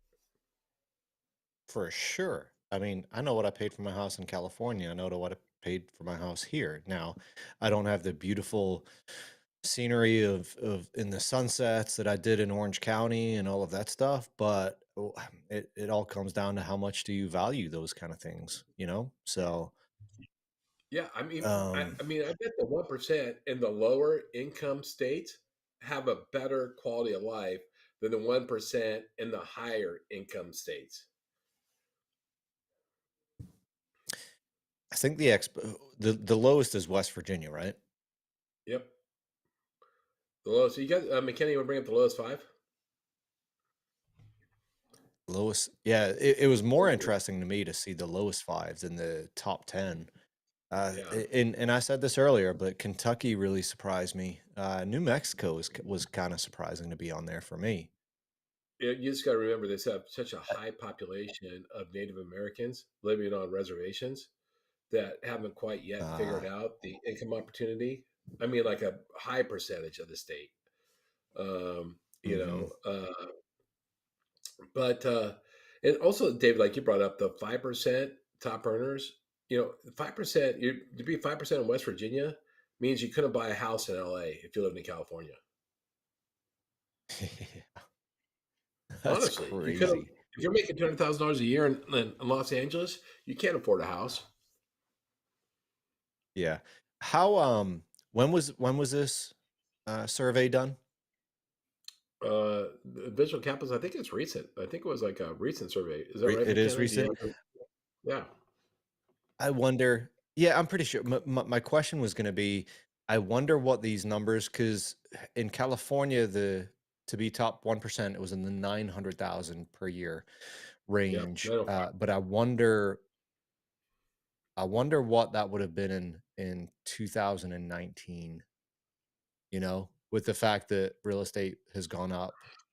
for sure. I mean, I know what I paid for my house in California. I know what I paid for my house here. Now, I don't have the beautiful scenery of in the sunsets that I did in Orange County and all of that stuff, but it all comes down to how much do you value those kind of things, you know? So, Yeah, I mean, I, um, I mean, I bet the 1% in the lower income states have a better quality of life than the 1% in the higher income states. I think the lowest is West Virginia, right? Yep, the lowest. So you got McKinney. You want to bring up the lowest five? Lowest, yeah, it was more interesting to me to see the lowest fives in the top 10. Yeah, And I said this earlier, but Kentucky really surprised me. New Mexico was kind of surprising to be on there for me. you just got to remember they have such a high population of Native Americans living on reservations that haven't quite yet Uh, figured out the income opportunity. I mean, like a high percentage of the state. Um, you mhm. know, but and also, David, like you brought up the 5% top earners. 5%. To be 5% in West Virginia means you couldn't buy a house in LA if you lived in California. That's Honestly, you could have. crazy. If you're making $200,000 a year in Los Angeles, you can't afford a house. Yeah. How when was this survey done? The Visual Capitals, I think it's recent. I think it was like a recent survey. Is that right, It is McKenna? Do you recent. have yeah. I wonder. Yeah, I'm pretty sure. My question was going to be, I wonder what these numbers, because in California, the to be top 1%, it was in the 900,000 per year Yeah, range, 905. but I wonder what that would have been in 2019, with the fact that real estate has gone up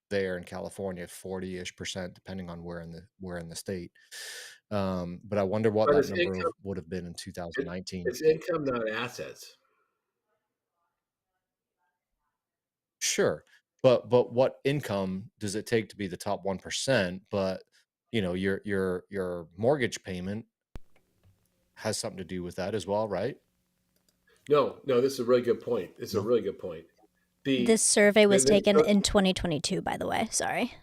there in California 40-ish% depending on where in the state. But I wonder what But that it's number income. would have been in It, 2019. it's income, not assets. Sure. But what income does it take to be the top 1%? But, your mortgage payment has something to do with that as well, right? No, no, this is a really good point. It's a No? really good point. The, This survey was the taken in 2022, by the way. Sorry.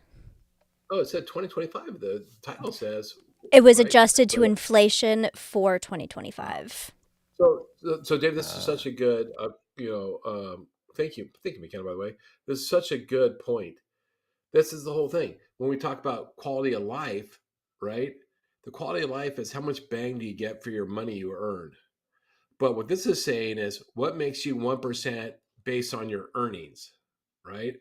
oh, it said 2025. The title says, It was right? adjusted to But inflation for 2025. so Dave, this is Uh, such a good, thank you, McKenna. By the way, this is such a good point. This is the whole thing. When we talk about quality of life, right? The quality of life is how much bang do you get for your money you earn. But what this is saying is what makes you 1% based on your earnings, right?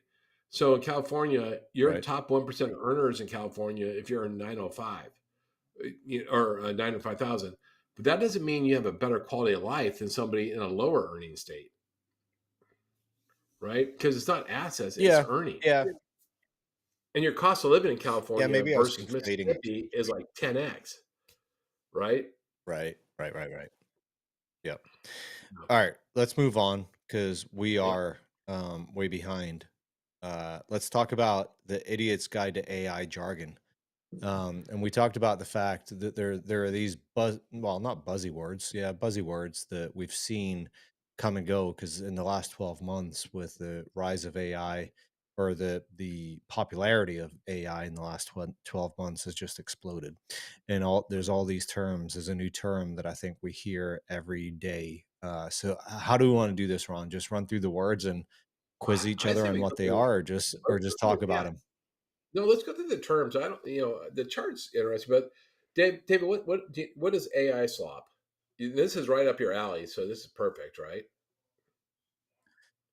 So in California, you're right. top 1% earners in California if you're in 905 or 905,000. But that doesn't mean you have a better quality of life than somebody in a lower earning state, right? Because it's not assets, it's Yeah. earnings. Yeah. And your cost of living in Yeah, California maybe I was versus conflating it. Mississippi is like 10x, right? Right. Right, right, right. Yep. No. All right, let's move on because we Yeah. are way behind. Let's talk about the idiot's guide to AI jargon. And we talked about the fact that there are these not buzzy words, yeah, buzzy words that we've seen come and go because in the last 12 months with the rise of AI or the popularity of AI in the last 12 months has just exploded. And there's all these terms. There's a new term that I think we hear every day. So how do we want to do this, Ron? Just run through the words and quiz each I other say on we what go they through. are, or Let's just go talk through. about Yeah. them. No, let's go through the terms. I don't, the chart's interesting, but David, what is AI slop? This is right up your alley, so this is perfect, right?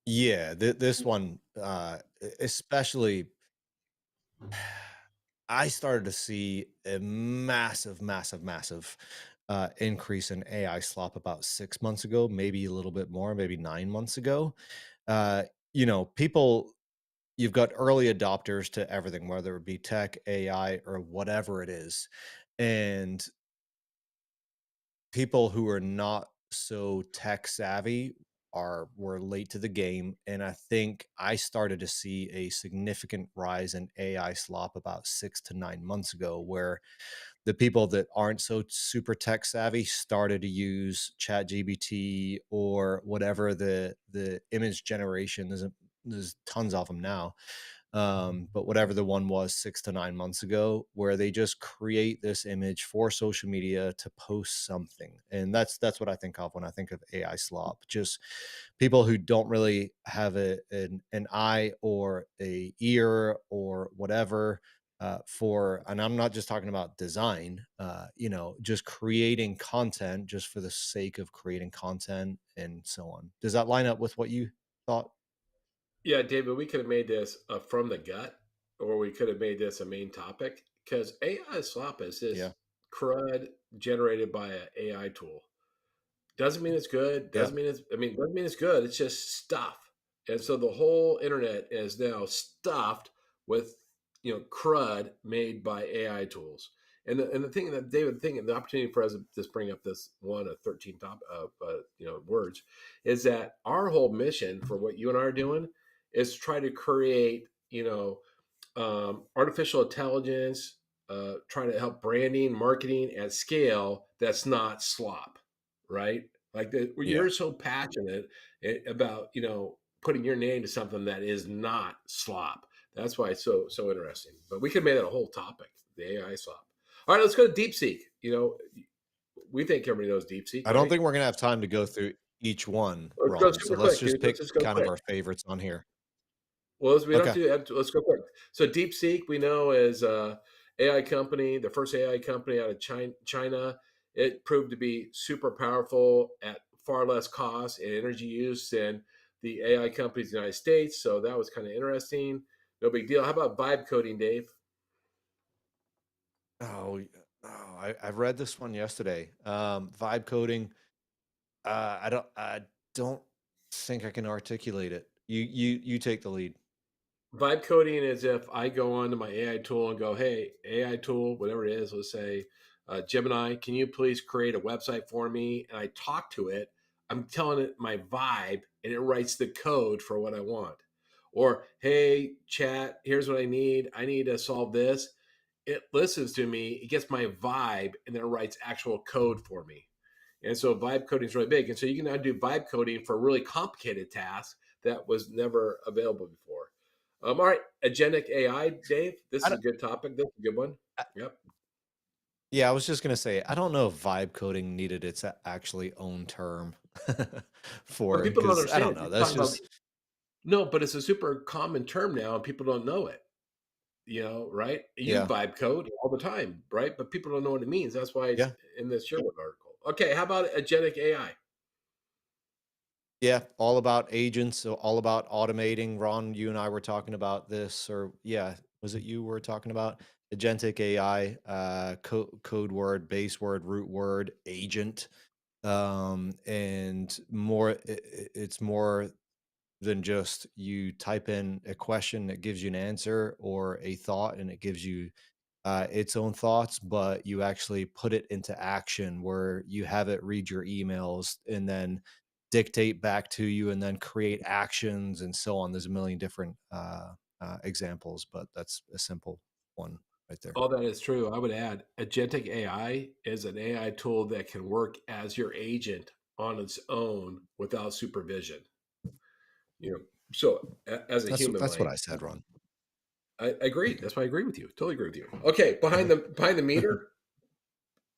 Yeah, this one, especially, I started to see a massive, massive, massive increase in AI slop about 6 months ago, maybe a little bit more, maybe 9 months ago. Uh, people, you've got early adopters to everything, whether it be tech, AI, or whatever it is. And people who are not so tech savvy were late to the game, and I think I started to see a significant rise in AI slop about 6 to 9 months ago, where the people that aren't so super tech savvy started to use ChatGPT or whatever the image generation. There's tons of them now, but whatever the one was 6 to 9 months ago, where they just create this image for social media to post something, and that's what I think of when I think of AI slop. Just people who don't really have an eye or a ear or whatever and I'm not just talking about design, just creating content just for the sake of creating content and so on. Does that line up with what you thought? Yeah, David, we could have made this from the gut, or we could have made this a main topic because AI slop is Yeah. this crud generated by an AI tool. Doesn't mean it's good. Yeah. Doesn't mean it's good. It's just stuff. And so the whole internet is now stuffed with, crud made by AI tools. And the thing that David, the opportunity for us to just bring up this one of 13 top of words is that our whole mission for what you and I are doing is to try to create, artificial intelligence, trying to help branding, marketing at scale that's not slop, right? Like Yeah. you're so passionate about putting your name to something that is not slop. That's why it's so interesting. But we could make that a whole topic, the AI slop. All right, let's go to DeepSeek. We think everybody knows DeepSeek, I don't right? think we're gonna have time to go through each one, Let's go Ron. So super let's quick, just dude. Let's pick just go kind of quick. our favorites on here. Well, we don't have Okay. to. Let's go quick. So, DeepSeek, we know is AI company, the first AI company out of China. It proved to be super powerful at far less cost and energy use than the AI companies in the United States. So that was kind of interesting. No big deal. How about vibe coding, Dave? Oh, I've read this one yesterday. Vibe coding. I don't think I can articulate it. You take the lead. Vibe coding is if I go onto my AI tool and go, hey, AI tool, whatever it is, let's say, Gemini, can you please create a website for me? And I talk to it. I'm telling it my vibe, and it writes the code for what I want. Or, hey, chat, here's what I need. I need to solve this. It listens to me, it gets my vibe, and then it writes actual code for me. And so vibe coding is really big. And so you can now do vibe coding for really complicated tasks that was never available before. All right, agentic AI, Dave. This I is a don't, good topic. This is a good one. I, Yep. yeah, I was just gonna say I don't know if vibe coding needed its actually own term But for it people don't because I understand don't it. know. People That's talk about just no, but it's a super common term now, and people don't know it. Right? You yeah, vibe code all the time, right? But people don't know what it means. That's why it's yeah. in this Sherwood article. Okay, how about agentic AI? Yeah, all about agents, so all about automating. Ron, you and I were talking about this, or yeah, was it you were talking about agentic AI, code word, base word, root word, agent, and more. It's more than just you type in a question that gives you an answer or a thought and it gives you its own thoughts, but you actually put it into action where you have it read your emails and then dictate back to you and then create actions and so on. There's a million different examples, but that's a simple one right there. All that is true. I would add agentic AI is an AI tool that can work as your agent on its own without supervision. You know, so as a human, That's what like I said, Ron. I agree. That's why I agree with you. Totally agree with you. Okay, behind the meter,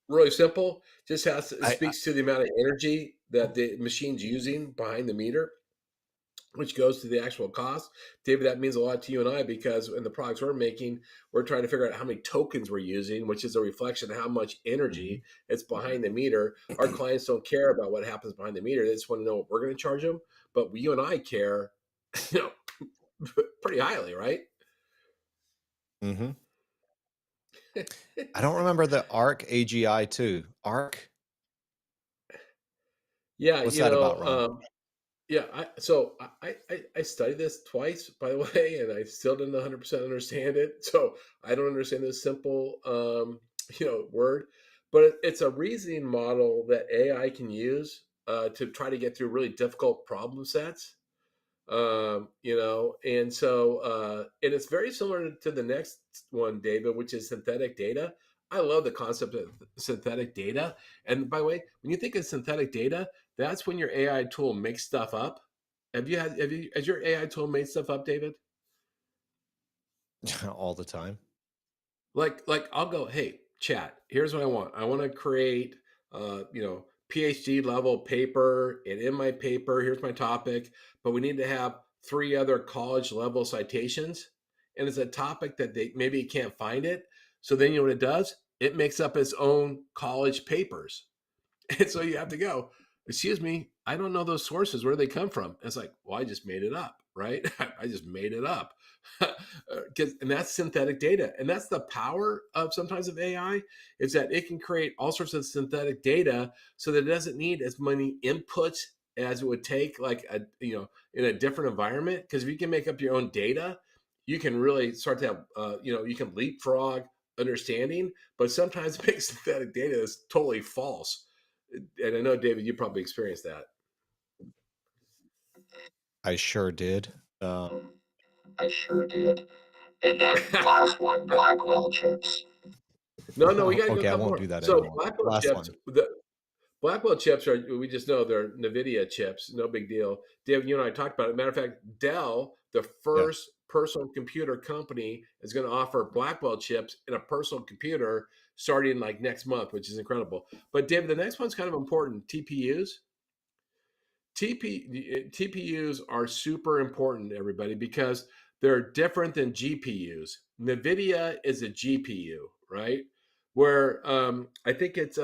really simple. Just has to, it I speaks to the amount of energy that the machine's using behind the meter, which goes to the actual cost. David, that means a lot to you and I because in the products we're making, we're trying to figure out how many tokens we're using, which is a reflection of how much Mhm. energy it's behind the meter. Our clients don't care about what happens behind the meter; they just want to know what we're going to charge them. But you and I care, you know, pretty highly, right? Mhm. I don't remember the ARC AGI too. ARC, Yeah, what's that about, Ron? yeah. I studied this twice, by the way, and I still didn't 100% understand it. So I don't understand this simple, word, but it's a reasoning model that AI can use to try to get through really difficult problem sets. And so and it's very similar to the next one, David, which is synthetic data. I love the concept of synthetic data. And by the way, when you think of synthetic data, that's when your AI tool makes stuff up. Has your AI tool made stuff up, David? All the time. Like I'll go, hey, chat, here's what I want. I want to create PhD level paper, and in my paper, here's my topic, but we need to have three other college level citations. And it's a topic that they maybe can't find it. So then you know what it does? It makes up its own college papers. And so you have to go, excuse me, I don't know those sources. Where do they come from? And it's like, well, I just made it up, right? I just made it up. And that's synthetic data. And that's the power of sometimes of AI is that it can create all sorts of synthetic data so that it doesn't need as many inputs as it would take in a different environment. Because if you can make up your own data, you can really start to have, you can leapfrog understanding, but sometimes it makes synthetic data that's totally false. And I know, David, you probably experienced that. I sure did. I sure did. And then last one, Blackwell chips. No, we got to go a Okay, I couple won't more. do that So anymore. Blackwell Last chips, one. the Blackwell chips are, we just know they're NVIDIA chips, no big deal. David, you and I talked about it. Matter of fact, Dell, the Yeah. first personal computer company, is going to offer Blackwell chips in a personal computer starting like next month, which is incredible. But David, the next one's kind of important, TPUs. TPUs are super important, everybody, because they're different than GPUs. NVIDIA is a GPU, right? Where I think it's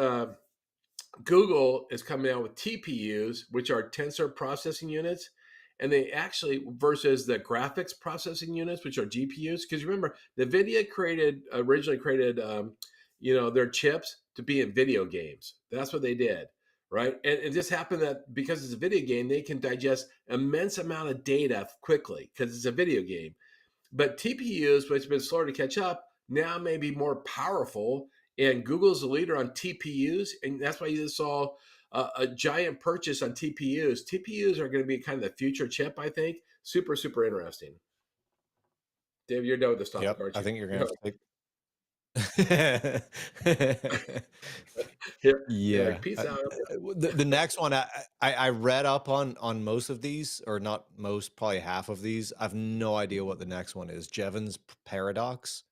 Google is coming out with TPUs, which are tensor processing units, and they actually versus the graphics processing units, which are GPUs. Because remember, NVIDIA originally created their chips to be in video games. That's what they did, right? And it just happened that because it's a video game, they can digest immense amount of data quickly because it's a video game. But TPUs, which have been slower to catch up, now may be more powerful. And Google's the leader on TPUs, and that's why you just saw a giant purchase on TPUs. TPUs are going to be kind of the future chip, I think. Super, super interesting. Dave, you're done with this topic, Yep, aren't I you? think you're gonna You're have to take. you're like, Yeah, peace out. the next one I read up on most of these, or not most, probably half of these. I've no idea what the next one is. Jevons paradox.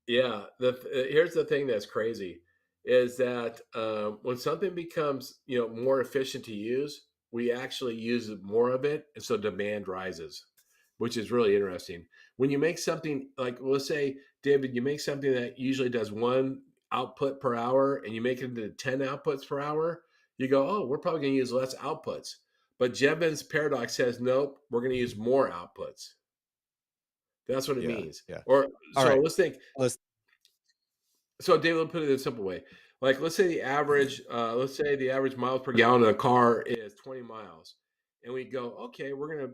Yeah, here's the thing that's crazy is that when something becomes more efficient to use, we actually use more of it, and so demand rises, which is really interesting. When you make something like, let's say, David, you make something that usually does one output per hour, and you make it into 10 outputs per hour, you go, oh, we're probably going to use less outputs. But Jevons paradox says, nope, we're going to use more outputs. That's what it Yeah, means. yeah. Or All so right, let's think. let's. So, David, let's put it in a simple way. Like, let's say the average miles per gallon in a car is 20 miles, and we go, okay, we're going to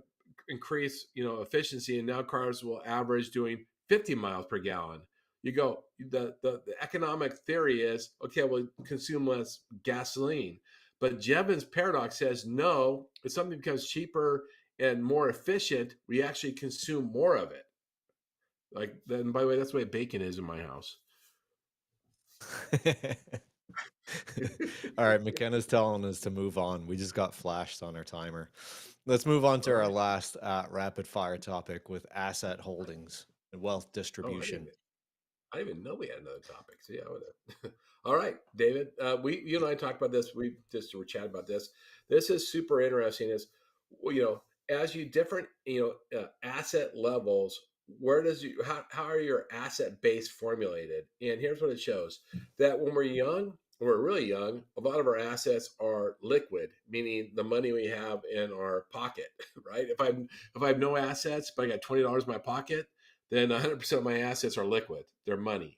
increase, efficiency, and now cars will average doing 50 miles per gallon. You go, the economic theory is, okay, we'll consume less gasoline, but Jevons paradox says no. If something becomes cheaper and more efficient, we actually consume more of it. Like, then, by the way, that's the way bacon is in my house. All right, McKenna's telling us to move on. We just got flashed on our timer. Let's move on to All our right. last rapid fire topic with asset holdings and wealth Oh, distribution. I didn't even know we had another topic. So yeah, all right, David. You and I talked about this. We just were chatting about this. This is super interesting. Is well, as you different asset levels, how are your asset base formulated? And here's what it shows: that when we're really young, a lot of our assets are liquid, meaning the money we have in our pocket. Right? If I have no assets, but I got $20 in my pocket, then 100% of my assets are liquid. They're money.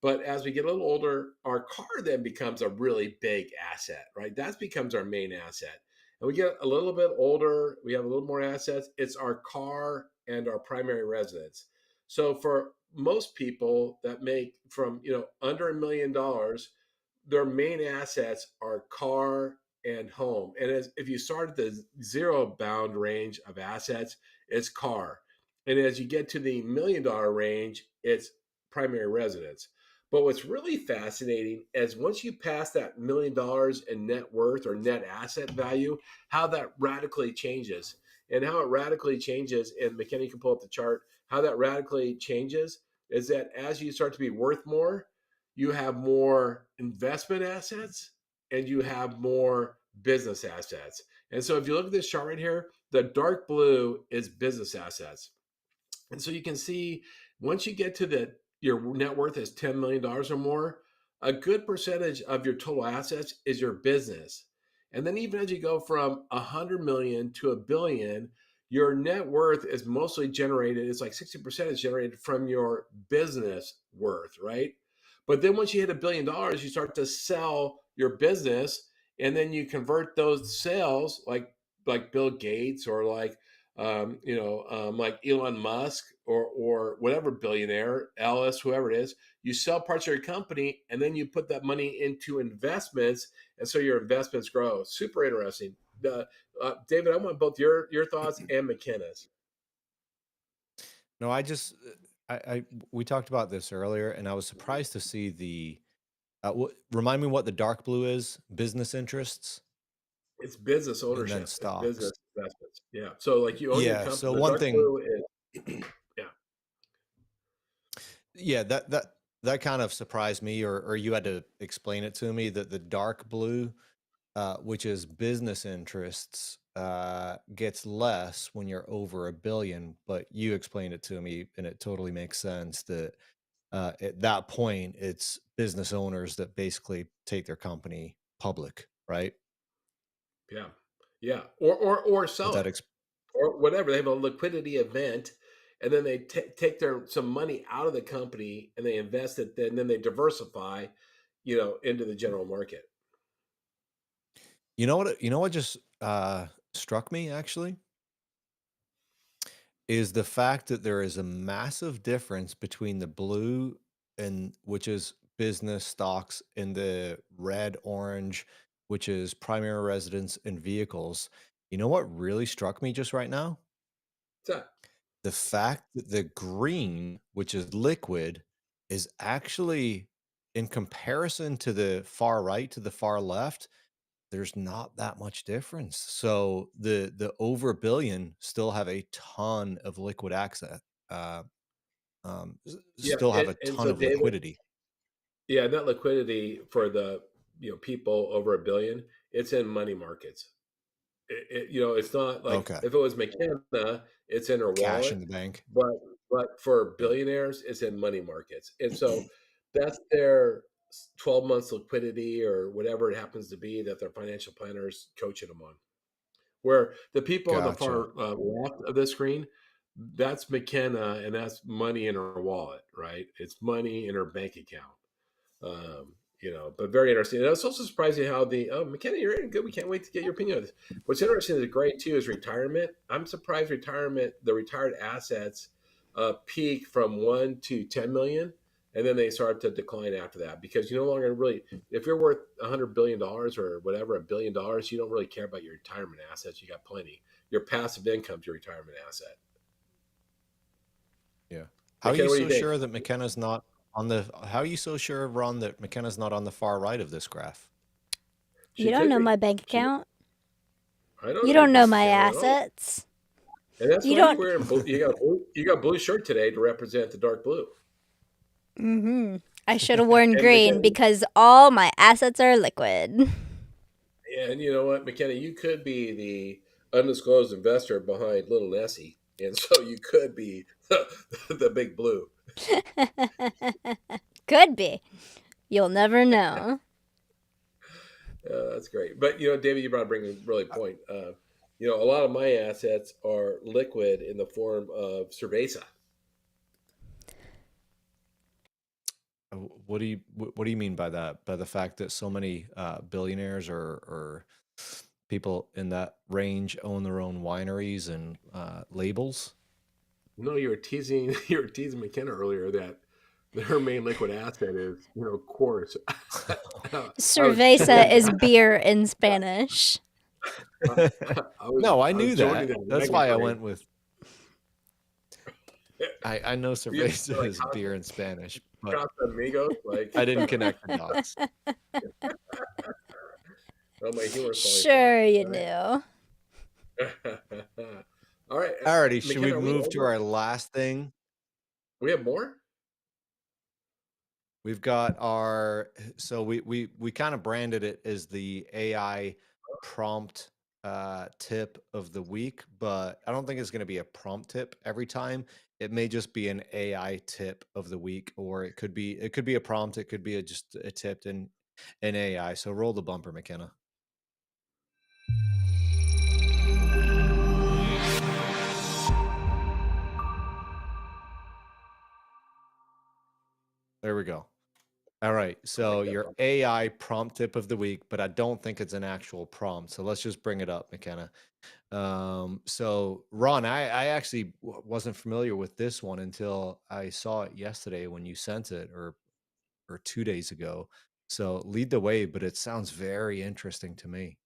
But as we get a little older, our car then becomes a really big asset, right? That becomes our main asset. And we get a little bit older, we have a little more assets. It's our car and our primary residence. So for most people that make from under $1 million, their main assets are car and home. And if you start at the zero bound range of assets, it's car. And as you get to the $1 million range, it's primary residence. But what's really fascinating is once you pass that $1 million in net worth or net asset value, how that radically changes. And how it radically changes, and McKinney can pull up the chart, how that radically changes is that as you start to be worth more, you have more investment assets and you have more business assets. And so if you look at this chart right here, the dark blue is business assets. And so you can see once you get to your net worth is $10 million or more, a good percentage of your total assets is your business. And then even as you go from 100 million to a billion, your net worth is mostly generated, it's like 60% is generated from your business worth, right? But then once you hit $1 billion, you start to sell your business, and then you convert those sales like Bill Gates or like Elon Musk or whatever billionaire, Ellis, whoever it is, you sell parts of your company and then you put that money into investments, and so your investments grow. Super interesting. David, I want both your thoughts and McKenna's. No, I we talked about this earlier, and I was surprised to see the. Remind me what the dark blue is: business interests, It's business and then ownership. It's stocks. business investments. Yeah. So like you own your Yeah. company. So The one dark thing, blue is yeah. yeah, that kind of surprised me, or you had to explain it to me that the dark blue, which is business interests, gets less when you're over a billion. But you explained it to me, and it totally makes sense that at that point, it's business owners that basically take their company public, right? Yeah. Yeah. Or But sell that it or whatever. They have a liquidity event, and then they take some money out of the company and they invest it, then they diversify, into the general market. You know what just struck me actually is the fact that there is a massive difference between the blue and which is business stocks and the red orange, which is primary residence and vehicles. You know what really struck me just right now? So The fact that the green, which is liquid, is actually in comparison to the far right to the far left, there's not that much difference. So the over billion still have a ton of liquid access. Uh, yeah, still have a and ton so of David, liquidity. yeah, net liquidity for the people over a billion, it's in money markets. It's not like Okay, if it was McKenna, it's in her cash wallet, in the bank. but for Yeah, billionaires, it's in money markets, and so that's their 12 months liquidity or whatever it happens to be that their financial planners coaching them on. Where the people on the gotcha. far left of the screen, that's McKenna, and that's money in her wallet, right? It's money in her bank account. But very interesting. And it's also surprising how McKenna, you're in good. We can't wait to get your opinion on this. What's interesting is great too is retirement. I'm surprised the retired assets peak from 1 to 10 million, and then they start to decline after that because you no longer really, if you're worth $100 billion or whatever, $1 billion, you don't really care about your retirement assets. You got plenty. Your passive income's your retirement asset. Yeah. How are you McKenna, what do you so think? sure that McKenna's not on the? How are you so sure, Ron, that McKenna's not on the far right of this graph? You She don't could know be. my bank She. account. I don't You know your don't know bank my account at all. assets. And that's You why you're don't. wearing blue. You got blue shirt today to represent the dark blue. I should have worn And green McKenna, because all my assets are liquid. and you know what, McKenna, you could be the undisclosed investor behind Little Nessie, and so you could be the big blue. Could be. You'll never know. That's great. But David, you brought up bringing a really point. A lot of my assets are liquid in the form of Cerveza. What do you mean by that? By the fact that so many billionaires or people in that range own their own wineries and labels? No, you were teasing you were teasing McKenna earlier that her main liquid asset is quartz. I was Cerveza joining is that. beer in Spanish. I, I was No, I I was knew joining that. that That's wagon why I train. went with. I know You cerveza like is beer in Spanish, but Casamigos, I didn't connect the dots. oh, my humor is falling flat. Sure, you All knew. right, all right, Alrighty, should we McKenna, are we move to over? our last thing? We have more. We've got our so we kind of branded it as the AI prompt tip of the week, but I don't think it's going to be a prompt tip every time. It may just be an AI tip of the week, or it could be a prompt, it could be just a tip in AI. So roll the bumper, McKenna. There we go. All right. I So like that your bump. AI prompt tip of the week, but I don't think it's an actual prompt. So let's just bring it up, McKenna. So Ron, I actually wasn't familiar with this one until I saw it yesterday when you sent it, or 2 days ago. So lead the way, but it sounds very interesting to me.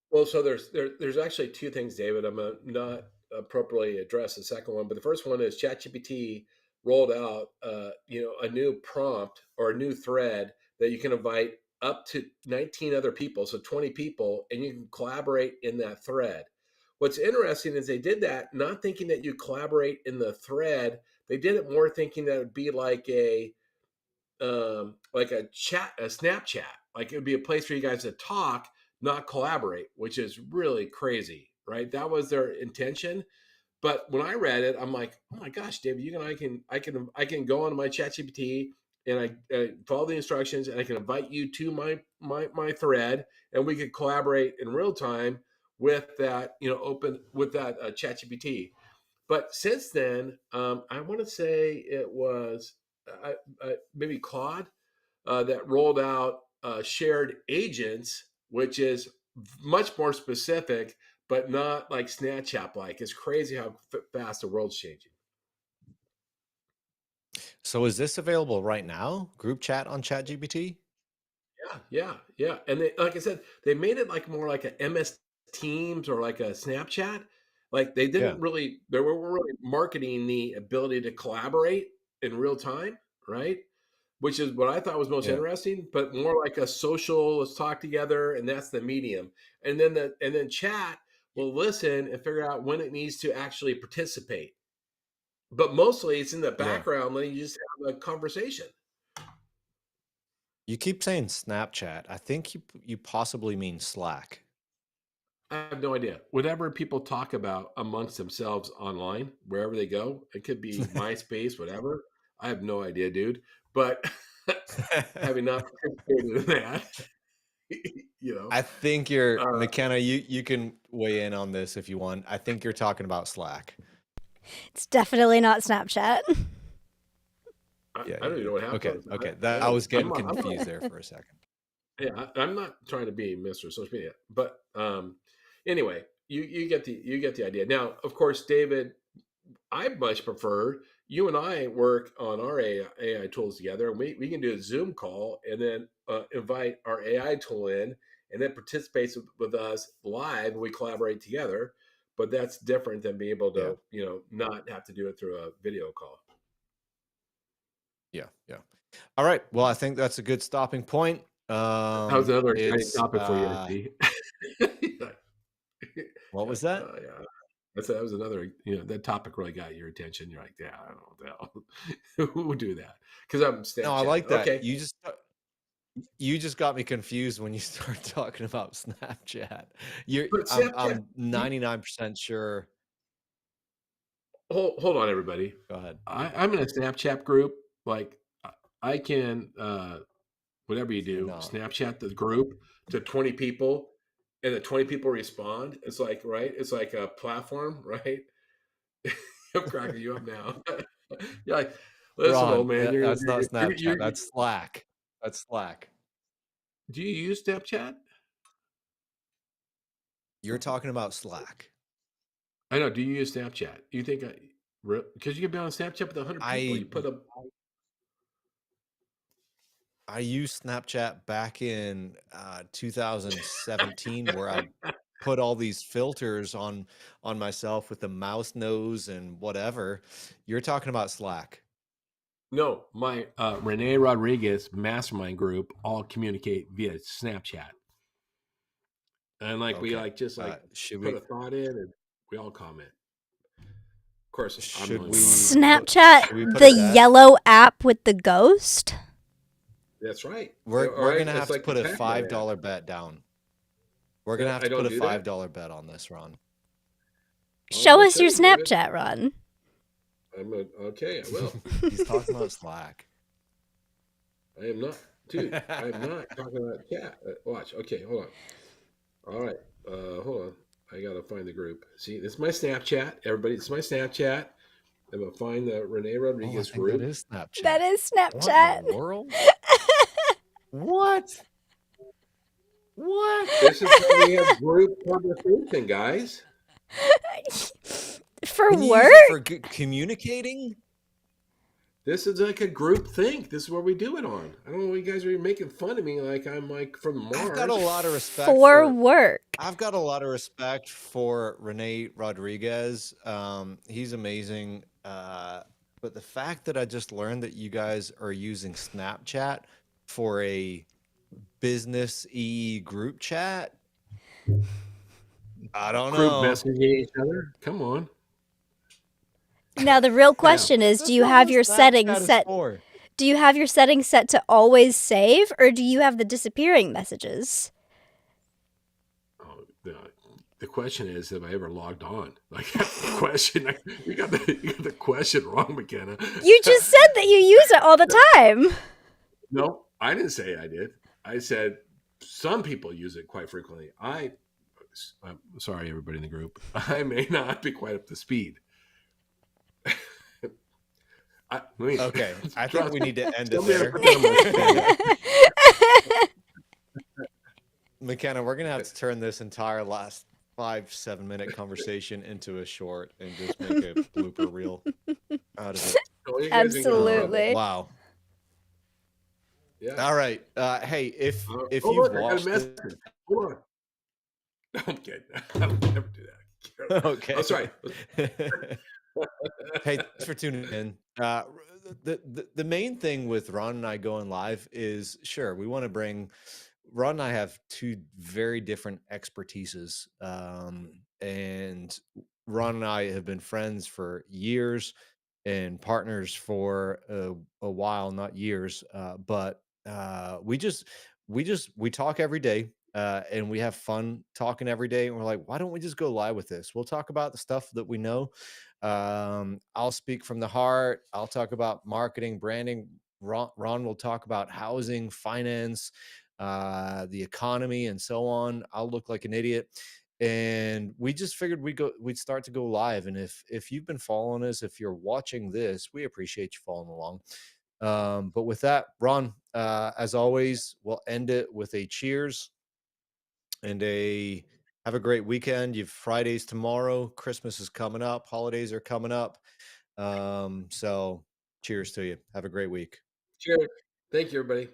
Well, so there's actually two things, David. I'm gonna not appropriately address the second one, but the first one is ChatGPT rolled out, a new prompt or a new thread that you can invite up to 19 other people, so 20 people, and you can collaborate in that thread. What's interesting is they did that not thinking that you collaborate in the thread. They did it more thinking that it would be like a chat, a Snapchat. Like it would be a place for you guys to talk, not collaborate, which is really crazy, right? That was their intention. But when I read it, I'm like, oh my gosh, David, I can go on my ChatGPT and I follow the instructions and I can invite you to my thread and we could collaborate in real time with that open with that ChatGPT. But since then, I want to say it was maybe Claude that rolled out shared agents, which is much more specific, but not like Snapchat like. It's crazy how fast the world's changing. So is this available right now? Group chat on ChatGPT? Yeah. And they, like I said, they made it like more like a MS Teams or like a Snapchat. Like they Yeah, didn't really, they were really marketing the ability to collaborate in real time, right? Which is what I thought was most yeah, interesting, but more like a social, let's talk together, and that's the medium. And then chat will listen and figure out when it needs to actually participate. But mostly it's in the yeah. background letting you just have a conversation. You keep saying Snapchat. I think you possibly mean Slack. I have no idea. Whatever people talk about amongst themselves online, wherever they go, it could be MySpace, whatever. I have no idea, dude. But having not participated in that, you know, I think you're uh, McKenna. You can weigh in on this if you want. I think you're talking about Slack. It's definitely not Snapchat. Yeah, I yeah, don't even yeah. know what Okay, happened. okay. I That I don't. was getting confused there for a second. Yeah, I'm not trying to be Mr. Social Media, but anyway, you get the idea. Now, of course, David, I much prefer you and I work on our AI tools together, and we can do a Zoom call and then invite our AI tool in, and then participates with us live. And we collaborate together, but that's different than being able Yeah, to not have to do it through a video call. yeah, yeah. All right. Well, I think that's a good stopping point. That was another exciting It's topic for you, I see. what Yeah, was that? yeah. That was another, that topic really got your attention. You're like, yeah, I don't know what the hell. Who would do that? Because I'm No, I Snapchat. like that. Okay. You just got me confused when you start talking about Snapchat. You're But Snapchat, I'm 99% sure. hold on, everybody. Go ahead. I'm in a Snapchat group. Like, I can, whatever you You're do, not. Snapchat the group to 20 people, and the 20 people respond. It's like, right? It's like a platform, right? I'm cracking you up now. You're like, listen, old Ron, man, that's not you're Snapchat. That's Slack. That's Slack. do you use Snapchat? You're talking about Slack. I know. Do you use Snapchat? Do you think because you can be on Snapchat with 100 people? I You put a I used Snapchat back in 2017 where I put all these filters on myself with the mouse nose and whatever. You're talking about Slack. no. My Rene Rodriguez mastermind group all communicate via Snapchat, and like we Okay. like just like Should put we a thought in, and we all comment. Of course, I'm the should only one on we there. put Snapchat, should we put a the bet? yellow app with the ghost? That's right. All We're right, gonna it's have to like the put a Pac-Man app. $5 bet down. We're gonna have I to put don't a do that. $5 bet on this, Ron. I'm gonna Show us show your you, David. Snapchat, Ron. Okay. I will. He's talking about Slack. I am not, dude. I am not talking about chat. Watch. Okay, hold on. All right. Hold on. I gotta find the group. See, this is my Snapchat. Everybody, this is my Snapchat. I'm gonna find the Rene Oh, I Rodriguez think that group. is That Snapchat. is What in the Snapchat. world? What? What? This is how we have group conversation, guys. For Can you work? use it for communicating? This is like a group think. This is where we do it on. I don't know. You guys are making fun of me like I'm like from I've got a Mars. lot of respect For for work. I've got a lot of respect for Rene Rodriguez. He's amazing. But the fact that I just learned that you guys are using Snapchat for a business group chat, I don't Group know. messaging each other. Come on. Now the real Yeah. question is, do That's you not have what your settings Snapchat is set for. do you have your settings set to always save, or do you have the disappearing messages? Oh, the question is, have I ever logged on? Like that's the question. You got the question wrong, McKenna. You just said that you use it all the time. No, I didn't say I did. I said some people use it quite frequently. I'm sorry, everybody in the group. I may not be quite up to speed. Let me Okay, I think trust we me. need to end it Somebody had to there. put that on my thing. McKenna, we're gonna have to turn this entire last 5, 7 minute conversation into a short and just make a blooper reel out of it. Well, you guys didn't get in trouble. Absolutely. Wow. Yeah. All right. Hey, if Oh, you've look, I got a watched message. it, Hold on. No, I'm kidding. I would never do that. I'm okay. sorry. Hey, thanks for tuning in. The main thing with Ron and I going live is sure we want to bring. Ron and I have two very different expertises, and Ron and I have been friends for years and partners for a while, not years, but we talk every day. And we have fun talking every day. And we're like, why don't we just go live with this? We'll talk about the stuff that we know. I'll speak from the heart. I'll talk about marketing, branding. Ron will talk about housing, finance, the economy, and so on. I'll look like an idiot. And we just figured we'd start to go live. And if you've been following us, if you're watching this, we appreciate you following along. But with that, Ron, as always, we'll end it with a cheers and a have a great weekend. You've Fridays tomorrow. Christmas is coming up. Holidays are coming up. So cheers to you. Have a great week. Cheers. Thank you, everybody.